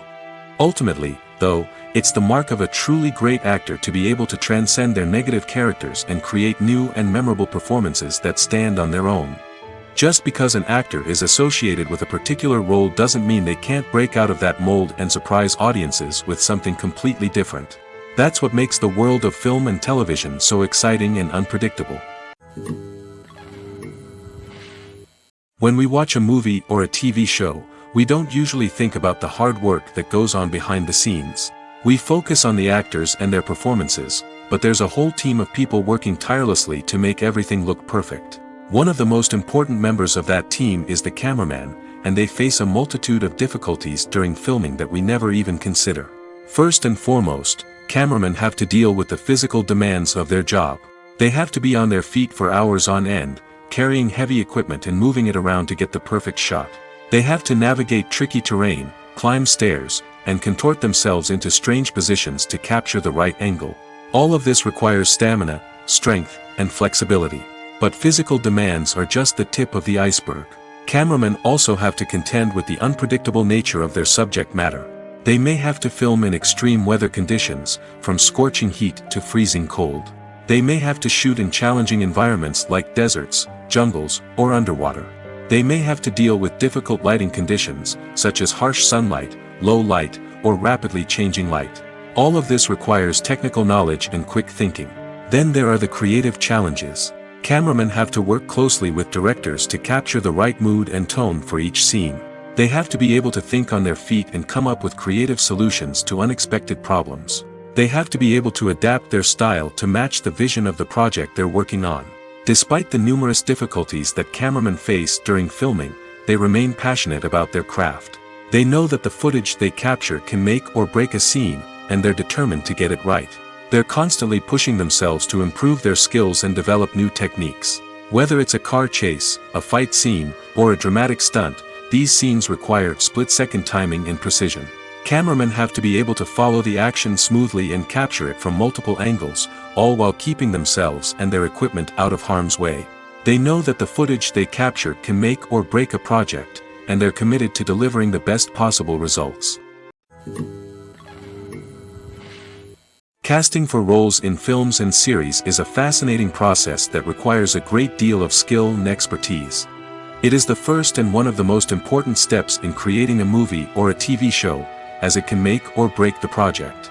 Ultimately, though, it's the mark of a truly great actor to be able to transcend their negative characters and create new and memorable performances that stand on their own. Just because an actor is associated with a particular role doesn't mean they can't break out of that mold and surprise audiences with something completely different. That's what makes the world of film and television so exciting and unpredictable. When we watch a movie or a TV show, we don't usually think about the hard work that goes on behind the scenes. We focus on the actors and their performances, but there's a whole team of people working tirelessly to make everything look perfect. One of the most important members of that team is the cameraman, and they face a multitude of difficulties during filming that we never even consider. First and foremost, cameramen have to deal with the physical demands of their job. They have to be on their feet for hours on end, carrying heavy equipment and moving it around to get the perfect shot. They have to navigate tricky terrain, climb stairs, and contort themselves into strange positions to capture the right angle. All of this requires stamina, strength, and flexibility. But physical demands are just the tip of the iceberg. Cameramen also have to contend with the unpredictable nature of their subject matter. They may have to film in extreme weather conditions, from scorching heat to freezing cold. They may have to shoot in challenging environments like deserts, jungles, or underwater. They may have to deal with difficult lighting conditions, such as harsh sunlight, low light, or rapidly changing light. All of this requires technical knowledge and quick thinking. Then there are the creative challenges. Cameramen have to work closely with directors to capture the right mood and tone for each scene. They have to be able to think on their feet and come up with creative solutions to unexpected problems. They have to be able to adapt their style to match the vision of the project they're working on. Despite the numerous difficulties that cameramen face during filming, they remain passionate about their craft. They know that the footage they capture can make or break a scene, and they're determined to get it right. They're constantly pushing themselves to improve their skills and develop new techniques. Whether it's a car chase, a fight scene, or a dramatic stunt, these scenes require split-second timing and precision. Cameramen have to be able to follow the action smoothly and capture it from multiple angles, all while keeping themselves and their equipment out of harm's way. They know that the footage they capture can make or break a project, and they're committed to delivering the best possible results. Casting for roles in films and series is a fascinating process that requires a great deal of skill and expertise. It is the first and one of the most important steps in creating a movie or a TV show, as it can make or break the project.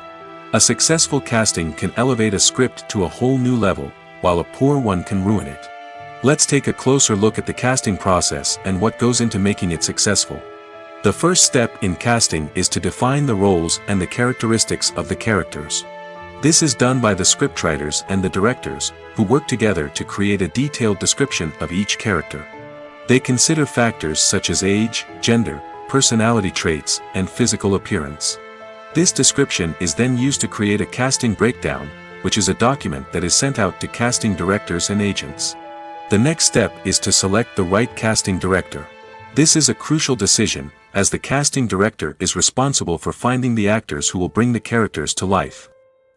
A successful casting can elevate a script to a whole new level, while a poor one can ruin it. Let's take a closer look at the casting process and what goes into making it successful. The first step in casting is to define the roles and the characteristics of the characters. This is done by the scriptwriters and the directors, who work together to create a detailed description of each character. They consider factors such as age, gender, personality traits, and physical appearance. This description is then used to create a casting breakdown, which is a document that is sent out to casting directors and agents. The next step is to select the right casting director. This is a crucial decision, as the casting director is responsible for finding the actors who will bring the characters to life.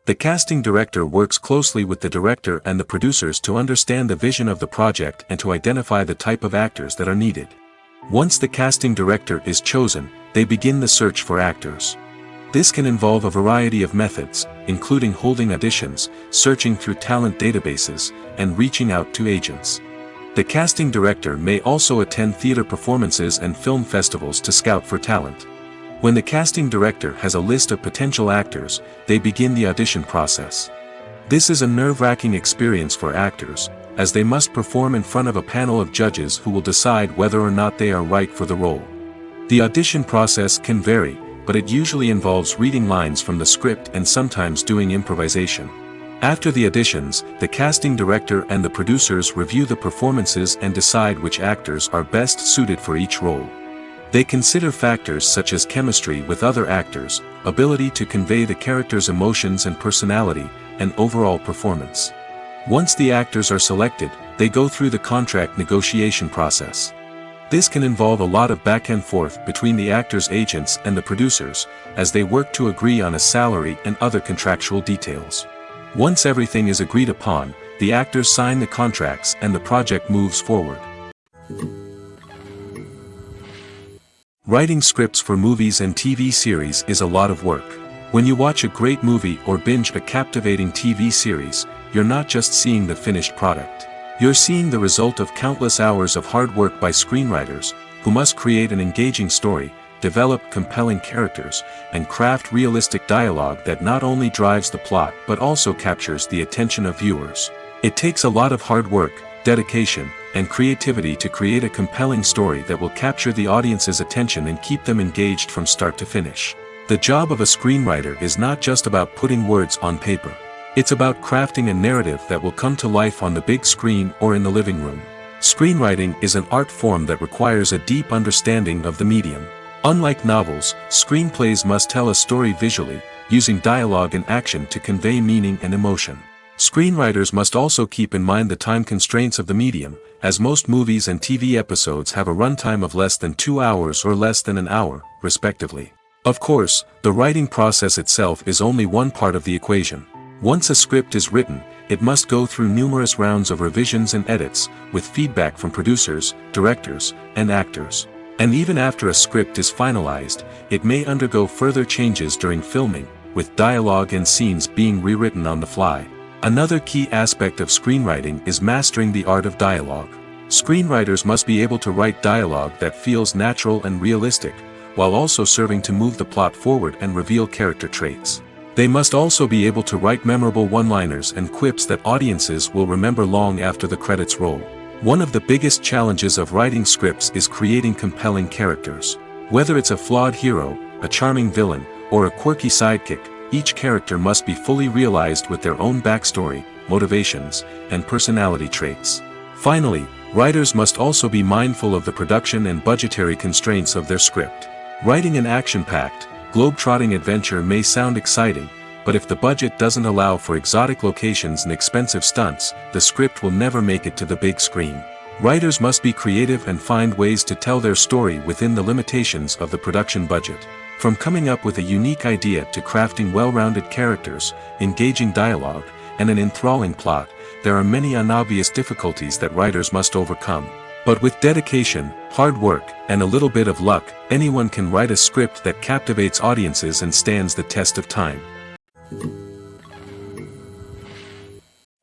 The casting director works closely with the director and the producers to understand the vision of the project and to identify the type of actors that are needed. Once the casting director is chosen, they begin the search for actors. This can involve a variety of methods, including holding auditions, searching through talent databases, and reaching out to agents. The casting director may also attend theater performances and film festivals to scout for talent. When the casting director has a list of potential actors, they begin the audition process. This is a nerve-wracking experience for actors, as they must perform in front of a panel of judges who will decide whether or not they are right for the role. The audition process can vary, but it usually involves reading lines from the script and sometimes doing improvisation. After the auditions, the casting director and the producers review the performances and decide which actors are best suited for each role. They consider factors such as chemistry with other actors, ability to convey the character's emotions and personality, and overall performance. Once the actors are selected, they go through the contract negotiation process. This can involve a lot of back and forth between the actors' agents and the producers, as they work to agree on a salary and other contractual details. Once everything is agreed upon, the actors sign the contracts and the project moves forward. Writing scripts for movies and TV series is a lot of work. When you watch a great movie or binge a captivating TV series, you're not just seeing the finished product. You're seeing the result of countless hours of hard work by screenwriters, who must create an engaging story, develop compelling characters, and craft realistic dialogue that not only drives the plot but also captures the attention of viewers. It takes a lot of hard work, dedication, and creativity to create a compelling story that will capture the audience's attention and keep them engaged from start to finish. The job of a screenwriter is not just about putting words on paper. It's about crafting a narrative that will come to life on the big screen or in the living room. Screenwriting is an art form that requires a deep understanding of the medium. Unlike novels, screenplays must tell a story visually, using dialogue and action to convey meaning and emotion. Screenwriters must also keep in mind the time constraints of the medium, as most movies and TV episodes have a runtime of less than 2 hours or less than an hour, respectively. Of course, the writing process itself is only one part of the equation. Once a script is written, it must go through numerous rounds of revisions and edits, with feedback from producers, directors, and actors. And even after a script is finalized, it may undergo further changes during filming, with dialogue and scenes being rewritten on the fly. Another key aspect of screenwriting is mastering the art of dialogue. Screenwriters must be able to write dialogue that feels natural and realistic, while also serving to move the plot forward and reveal character traits. They must also be able to write memorable one-liners and quips that audiences will remember long after the credits roll. One of the biggest challenges of writing scripts is creating compelling characters. Whether it's a flawed hero, a charming villain, or a quirky sidekick, each character must be fully realized with their own backstory, motivations, and personality traits. Finally, writers must also be mindful of the production and budgetary constraints of their script. Writing an action-packed, globe-trotting adventure may sound exciting, but if the budget doesn't allow for exotic locations and expensive stunts, the script will never make it to the big screen. Writers must be creative and find ways to tell their story within the limitations of the production budget. From coming up with a unique idea to crafting well-rounded characters, engaging dialogue, and an enthralling plot, there are many unobvious difficulties that writers must overcome. But with dedication, hard work, and a little bit of luck, anyone can write a script that captivates audiences and stands the test of time.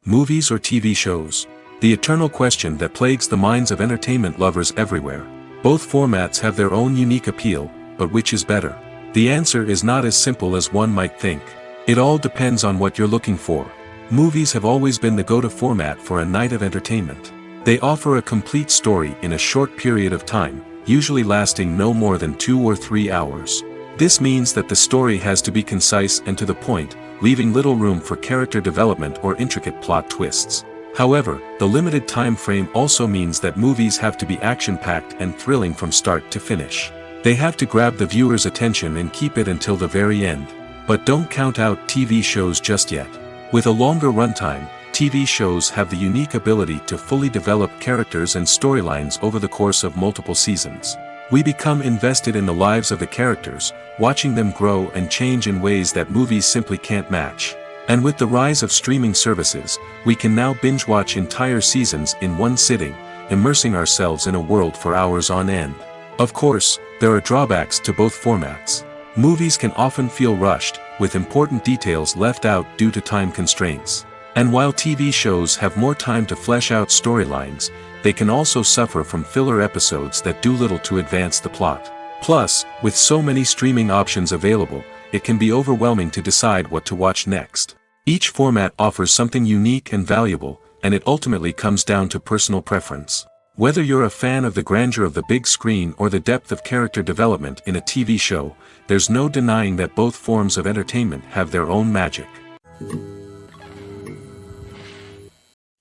Movies or TV shows? The eternal question that plagues the minds of entertainment lovers everywhere. Both formats have their own unique appeal, but which is better? The answer is not as simple as one might think. It all depends on what you're looking for. Movies have always been the go-to format for a night of entertainment. They offer a complete story in a short period of time, usually lasting no more than 2 or 3 hours. This means that the story has to be concise and to the point, leaving little room for character development or intricate plot twists. However, the limited time frame also means that movies have to be action-packed and thrilling from start to finish. They have to grab the viewer's attention and keep it until the very end. But don't count out TV shows just yet. With a longer runtime, TV shows have the unique ability to fully develop characters and storylines over the course of multiple seasons. We become invested in the lives of the characters, watching them grow and change in ways that movies simply can't match. And with the rise of streaming services, we can now binge-watch entire seasons in one sitting, immersing ourselves in a world for hours on end. Of course, there are drawbacks to both formats. Movies can often feel rushed, with important details left out due to time constraints. And while TV shows have more time to flesh out storylines, they can also suffer from filler episodes that do little to advance the plot. Plus, with so many streaming options available, it can be overwhelming to decide what to watch next. Each format offers something unique and valuable, and it ultimately comes down to personal preference. Whether you're a fan of the grandeur of the big screen or the depth of character development in a TV show, there's no denying that both forms of entertainment have their own magic.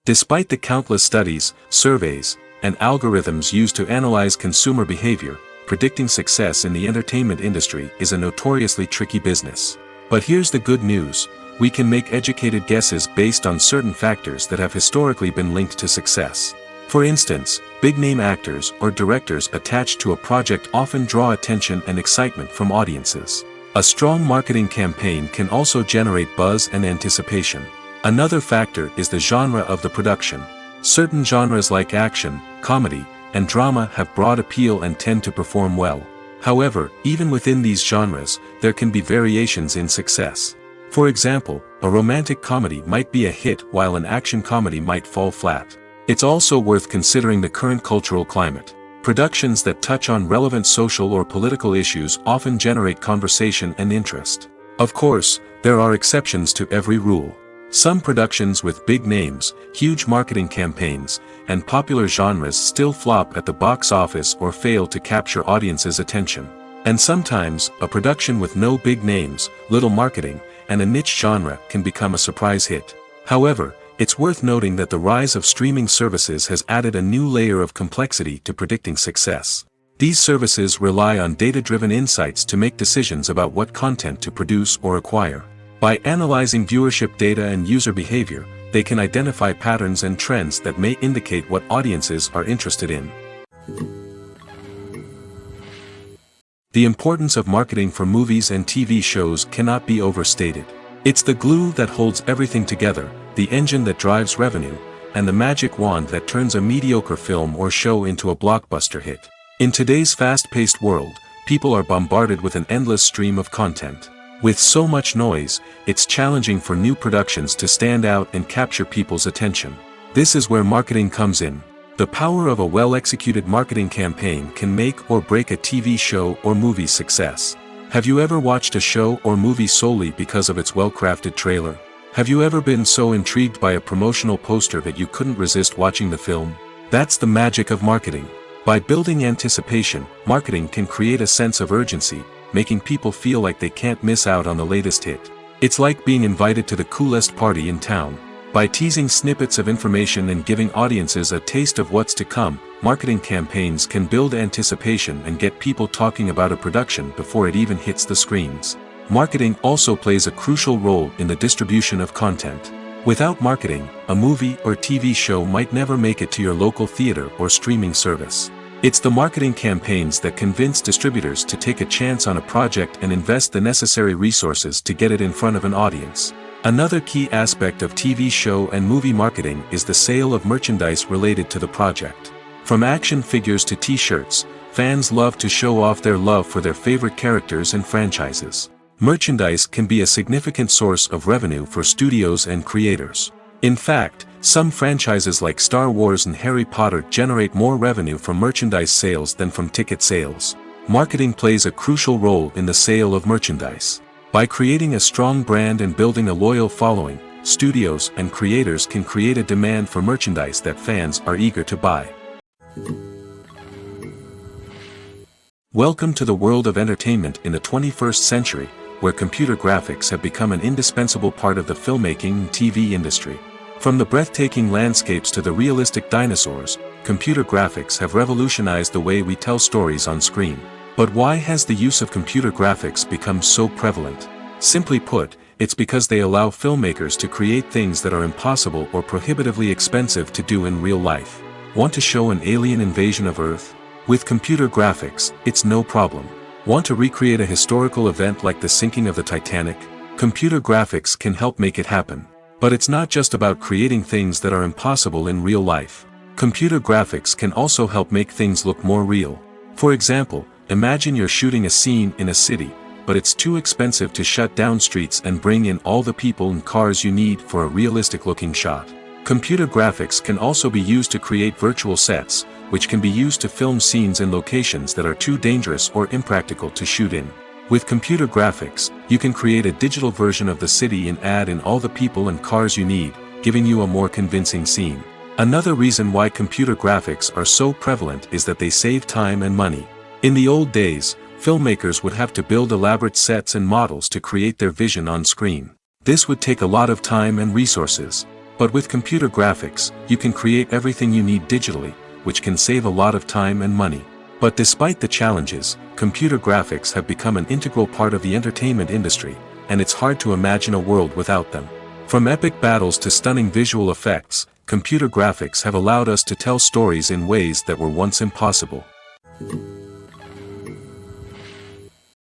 Despite the countless studies, surveys, and algorithms used to analyze consumer behavior, predicting success in the entertainment industry is a notoriously tricky business. But here's the good news: we can make educated guesses based on certain factors that have historically been linked to success. For instance, big-name actors or directors attached to a project often draw attention and excitement from audiences. A strong marketing campaign can also generate buzz and anticipation. Another factor is the genre of the production. Certain genres like action, comedy, and drama have broad appeal and tend to perform well. However, even within these genres, there can be variations in success. For example, a romantic comedy might be a hit while an action comedy might fall flat. It's also worth considering the current cultural climate. Productions that touch on relevant social or political issues often generate conversation and interest. Of course, there are exceptions to every rule. Some productions with big names, huge marketing campaigns, and popular genres still flop at the box office or fail to capture audiences' attention. And sometimes, a production with no big names, little marketing, and a niche genre can become a surprise hit. However, it's worth noting that the rise of streaming services has added a new layer of complexity to predicting success. These services rely on data-driven insights to make decisions about what content to produce or acquire. By analyzing viewership data and user behavior, they can identify patterns and trends that may indicate what audiences are interested in. The importance of marketing for movies and TV shows cannot be overstated. It's the glue that holds everything together, the engine that drives revenue, and the magic wand that turns a mediocre film or show into a blockbuster hit. In today's fast-paced world, people are bombarded with an endless stream of content. With so much noise, it's challenging for new productions to stand out and capture people's attention. This is where marketing comes in. The power of a well-executed marketing campaign can make or break a TV show or movie's success. Have you ever watched a show or movie solely because of its well-crafted trailer? Have you ever been so intrigued by a promotional poster that you couldn't resist watching the film? That's the magic of marketing. By building anticipation, marketing can create a sense of urgency, making people feel like they can't miss out on the latest hit. It's like being invited to the coolest party in town. By teasing snippets of information and giving audiences a taste of what's to come, marketing campaigns can build anticipation and get people talking about a production before it even hits the screens. Marketing also plays a crucial role in the distribution of content. Without marketing, a movie or TV show might never make it to your local theater or streaming service. It's the marketing campaigns that convince distributors to take a chance on a project and invest the necessary resources to get it in front of an audience. Another key aspect of TV show and movie marketing is the sale of merchandise related to the project. From action figures to t-shirts, fans love to show off their love for their favorite characters and franchises. Merchandise can be a significant source of revenue for studios and creators. In fact, some franchises like Star Wars and Harry Potter generate more revenue from merchandise sales than from ticket sales. Marketing plays a crucial role in the sale of merchandise. By creating a strong brand and building a loyal following, studios and creators can create a demand for merchandise that fans are eager to buy. Welcome to the world of entertainment in the 21st century, where computer graphics have become an indispensable part of the filmmaking and TV industry. From the breathtaking landscapes to the realistic dinosaurs, computer graphics have revolutionized the way we tell stories on screen. But why has the use of computer graphics become so prevalent? Simply put, it's because they allow filmmakers to create things that are impossible or prohibitively expensive to do in real life. Want to show an alien invasion of Earth? With computer graphics, it's no problem. Want to recreate a historical event like the sinking of the Titanic? Computer graphics can help make it happen. But it's not just about creating things that are impossible in real life. Computer graphics can also help make things look more real. For example, imagine you're shooting a scene in a city, but it's too expensive to shut down streets and bring in all the people and cars you need for a realistic-looking shot. Computer graphics can also be used to create virtual sets, which can be used to film scenes in locations that are too dangerous or impractical to shoot in. With computer graphics, you can create a digital version of the city and add in all the people and cars you need, giving you a more convincing scene. Another reason why computer graphics are so prevalent is that they save time and money. In the old days, filmmakers would have to build elaborate sets and models to create their vision on screen. This would take a lot of time and resources. But with computer graphics, you can create everything you need digitally, which can save a lot of time and money. But despite the challenges, computer graphics have become an integral part of the entertainment industry, and it's hard to imagine a world without them. From epic battles to stunning visual effects, computer graphics have allowed us to tell stories in ways that were once impossible.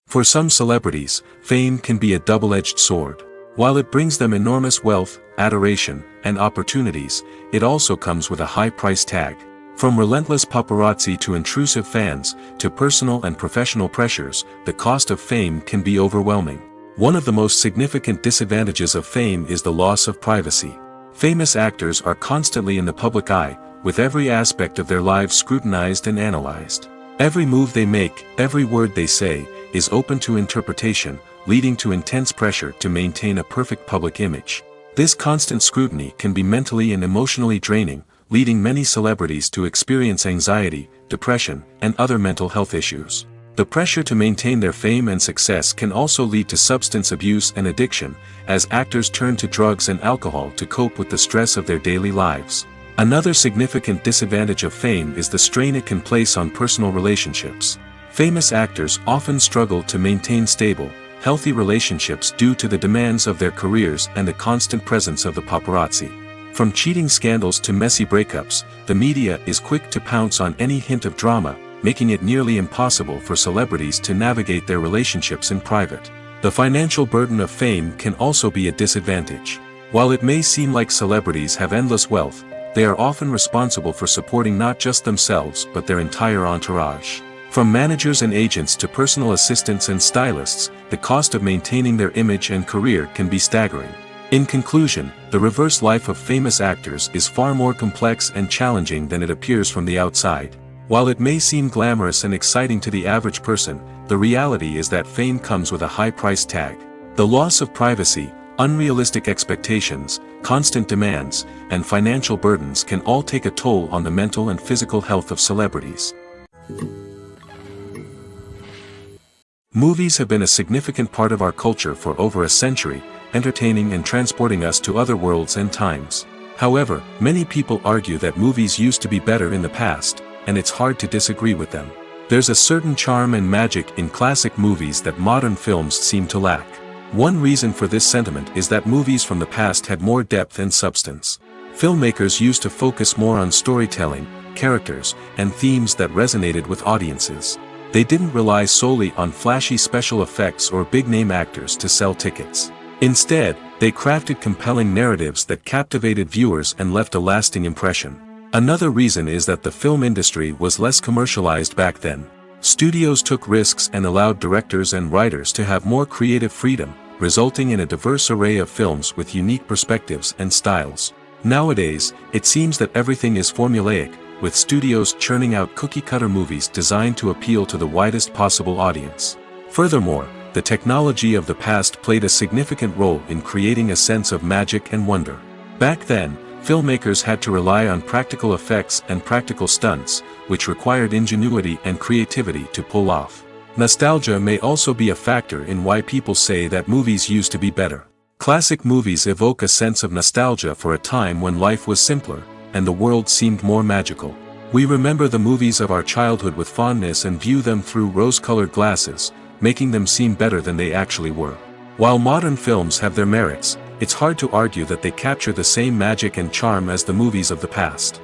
For some celebrities, fame can be a double-edged sword. While it brings them enormous wealth, adoration, and opportunities, it also comes with a high price tag. From relentless paparazzi to intrusive fans, to personal and professional pressures, the cost of fame can be overwhelming. One of the most significant disadvantages of fame is the loss of privacy. Famous actors are constantly in the public eye, with every aspect of their lives scrutinized and analyzed. Every move they make, every word they say, is open to interpretation, leading to intense pressure to maintain a perfect public image. This constant scrutiny can be mentally and emotionally draining, leading many celebrities to experience anxiety, depression, and other mental health issues. The pressure to maintain their fame and success can also lead to substance abuse and addiction, as actors turn to drugs and alcohol to cope with the stress of their daily lives. Another significant disadvantage of fame is the strain it can place on personal relationships. Famous actors often struggle to maintain stable, healthy relationships due to the demands of their careers and the constant presence of the paparazzi. From cheating scandals to messy breakups, the media is quick to pounce on any hint of drama, making it nearly impossible for celebrities to navigate their relationships in private. The financial burden of fame can also be a disadvantage. While it may seem like celebrities have endless wealth, they are often responsible for supporting not just themselves but their entire entourage. From managers and agents to personal assistants and stylists, the cost of maintaining their image and career can be staggering. In conclusion, the reverse life of famous actors is far more complex and challenging than it appears from the outside. While it may seem glamorous and exciting to the average person, the reality is that fame comes with a high price tag. The loss of privacy, unrealistic expectations, constant demands, and financial burdens can all take a toll on the mental and physical health of celebrities. Movies have been a significant part of our culture for over a century, entertaining and transporting us to other worlds and times. However, many people argue that movies used to be better in the past, and it's hard to disagree with them. There's a certain charm and magic in classic movies that modern films seem to lack. One reason for this sentiment is that movies from the past had more depth and substance. Filmmakers used to focus more on storytelling, characters, and themes that resonated with audiences. They didn't rely solely on flashy special effects or big-name actors to sell tickets. Instead, they crafted compelling narratives that captivated viewers and left a lasting impression. Another reason is that the film industry was less commercialized back then. Studios took risks and allowed directors and writers to have more creative freedom, resulting in a diverse array of films with unique perspectives and styles. Nowadays, it seems that everything is formulaic, with studios churning out cookie-cutter movies designed to appeal to the widest possible audience. Furthermore, the technology of the past played a significant role in creating a sense of magic and wonder. Back then, filmmakers had to rely on practical effects and practical stunts, which required ingenuity and creativity to pull off. Nostalgia may also be a factor in why people say that movies used to be better. Classic movies evoke a sense of nostalgia for a time when life was simpler, and the world seemed more magical. We remember the movies of our childhood with fondness and view them through rose-colored glasses, making them seem better than they actually were. While modern films have their merits, it's hard to argue that they capture the same magic and charm as the movies of the past.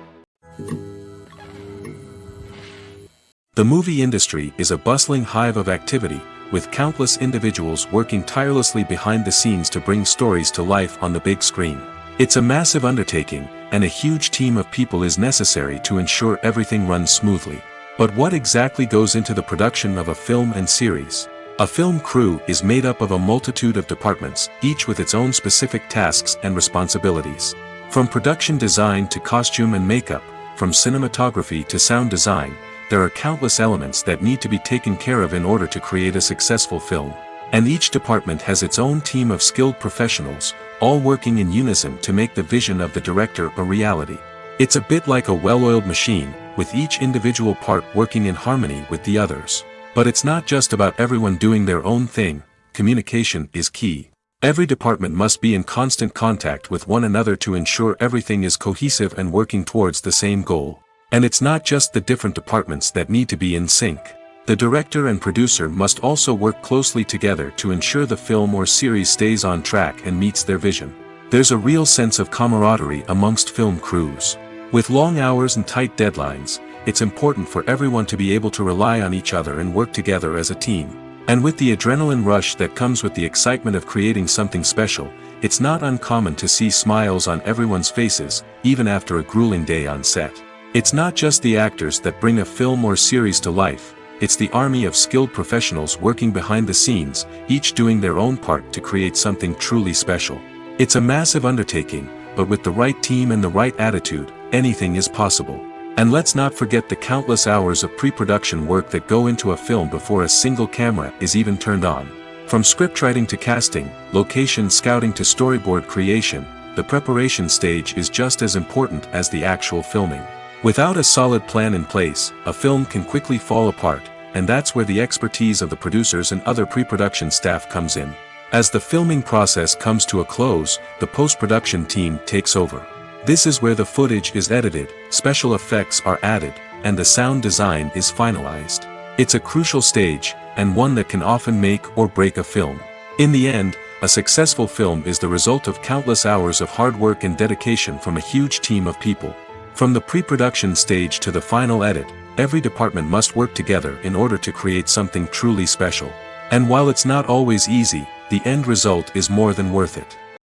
The movie industry is a bustling hive of activity, with countless individuals working tirelessly behind the scenes to bring stories to life on the big screen. It's a massive undertaking, and a huge team of people is necessary to ensure everything runs smoothly. But what exactly goes into the production of a film and series? A film crew is made up of a multitude of departments, each with its own specific tasks and responsibilities. From production design to costume and makeup, from cinematography to sound design, there are countless elements that need to be taken care of in order to create a successful film. And each department has its own team of skilled professionals, all working in unison to make the vision of the director a reality. It's a bit like a well-oiled machine, with each individual part working in harmony with the others. But it's not just about everyone doing their own thing. Communication is key. Every department must be in constant contact with one another to ensure everything is cohesive and working towards the same goal. And it's not just the different departments that need to be in sync. The director and producer must also work closely together to ensure the film or series stays on track and meets their vision. There's a real sense of camaraderie amongst film crews. With long hours and tight deadlines, it's important for everyone to be able to rely on each other and work together as a team. And with the adrenaline rush that comes with the excitement of creating something special, it's not uncommon to see smiles on everyone's faces, even after a grueling day on set. It's not just the actors that bring a film or series to life, it's the army of skilled professionals working behind the scenes, each doing their own part to create something truly special. It's a massive undertaking, but with the right team and the right attitude, anything is possible. And let's not forget the countless hours of pre-production work that go into a film before a single camera is even turned on. From scriptwriting to casting, location scouting to storyboard creation, the preparation stage is just as important as the actual filming. Without a solid plan in place, a film can quickly fall apart, and that's where the expertise of the producers and other pre-production staff comes in. As the filming process comes to a close, the post-production team takes over. This is where the footage is edited, special effects are added, and the sound design is finalized. It's a crucial stage, and one that can often make or break a film. In the end, a successful film is the result of countless hours of hard work and dedication from a huge team of people. From the pre-production stage to the final edit, every department must work together in order to create something truly special. And while it's not always easy, the end result is more than worth it.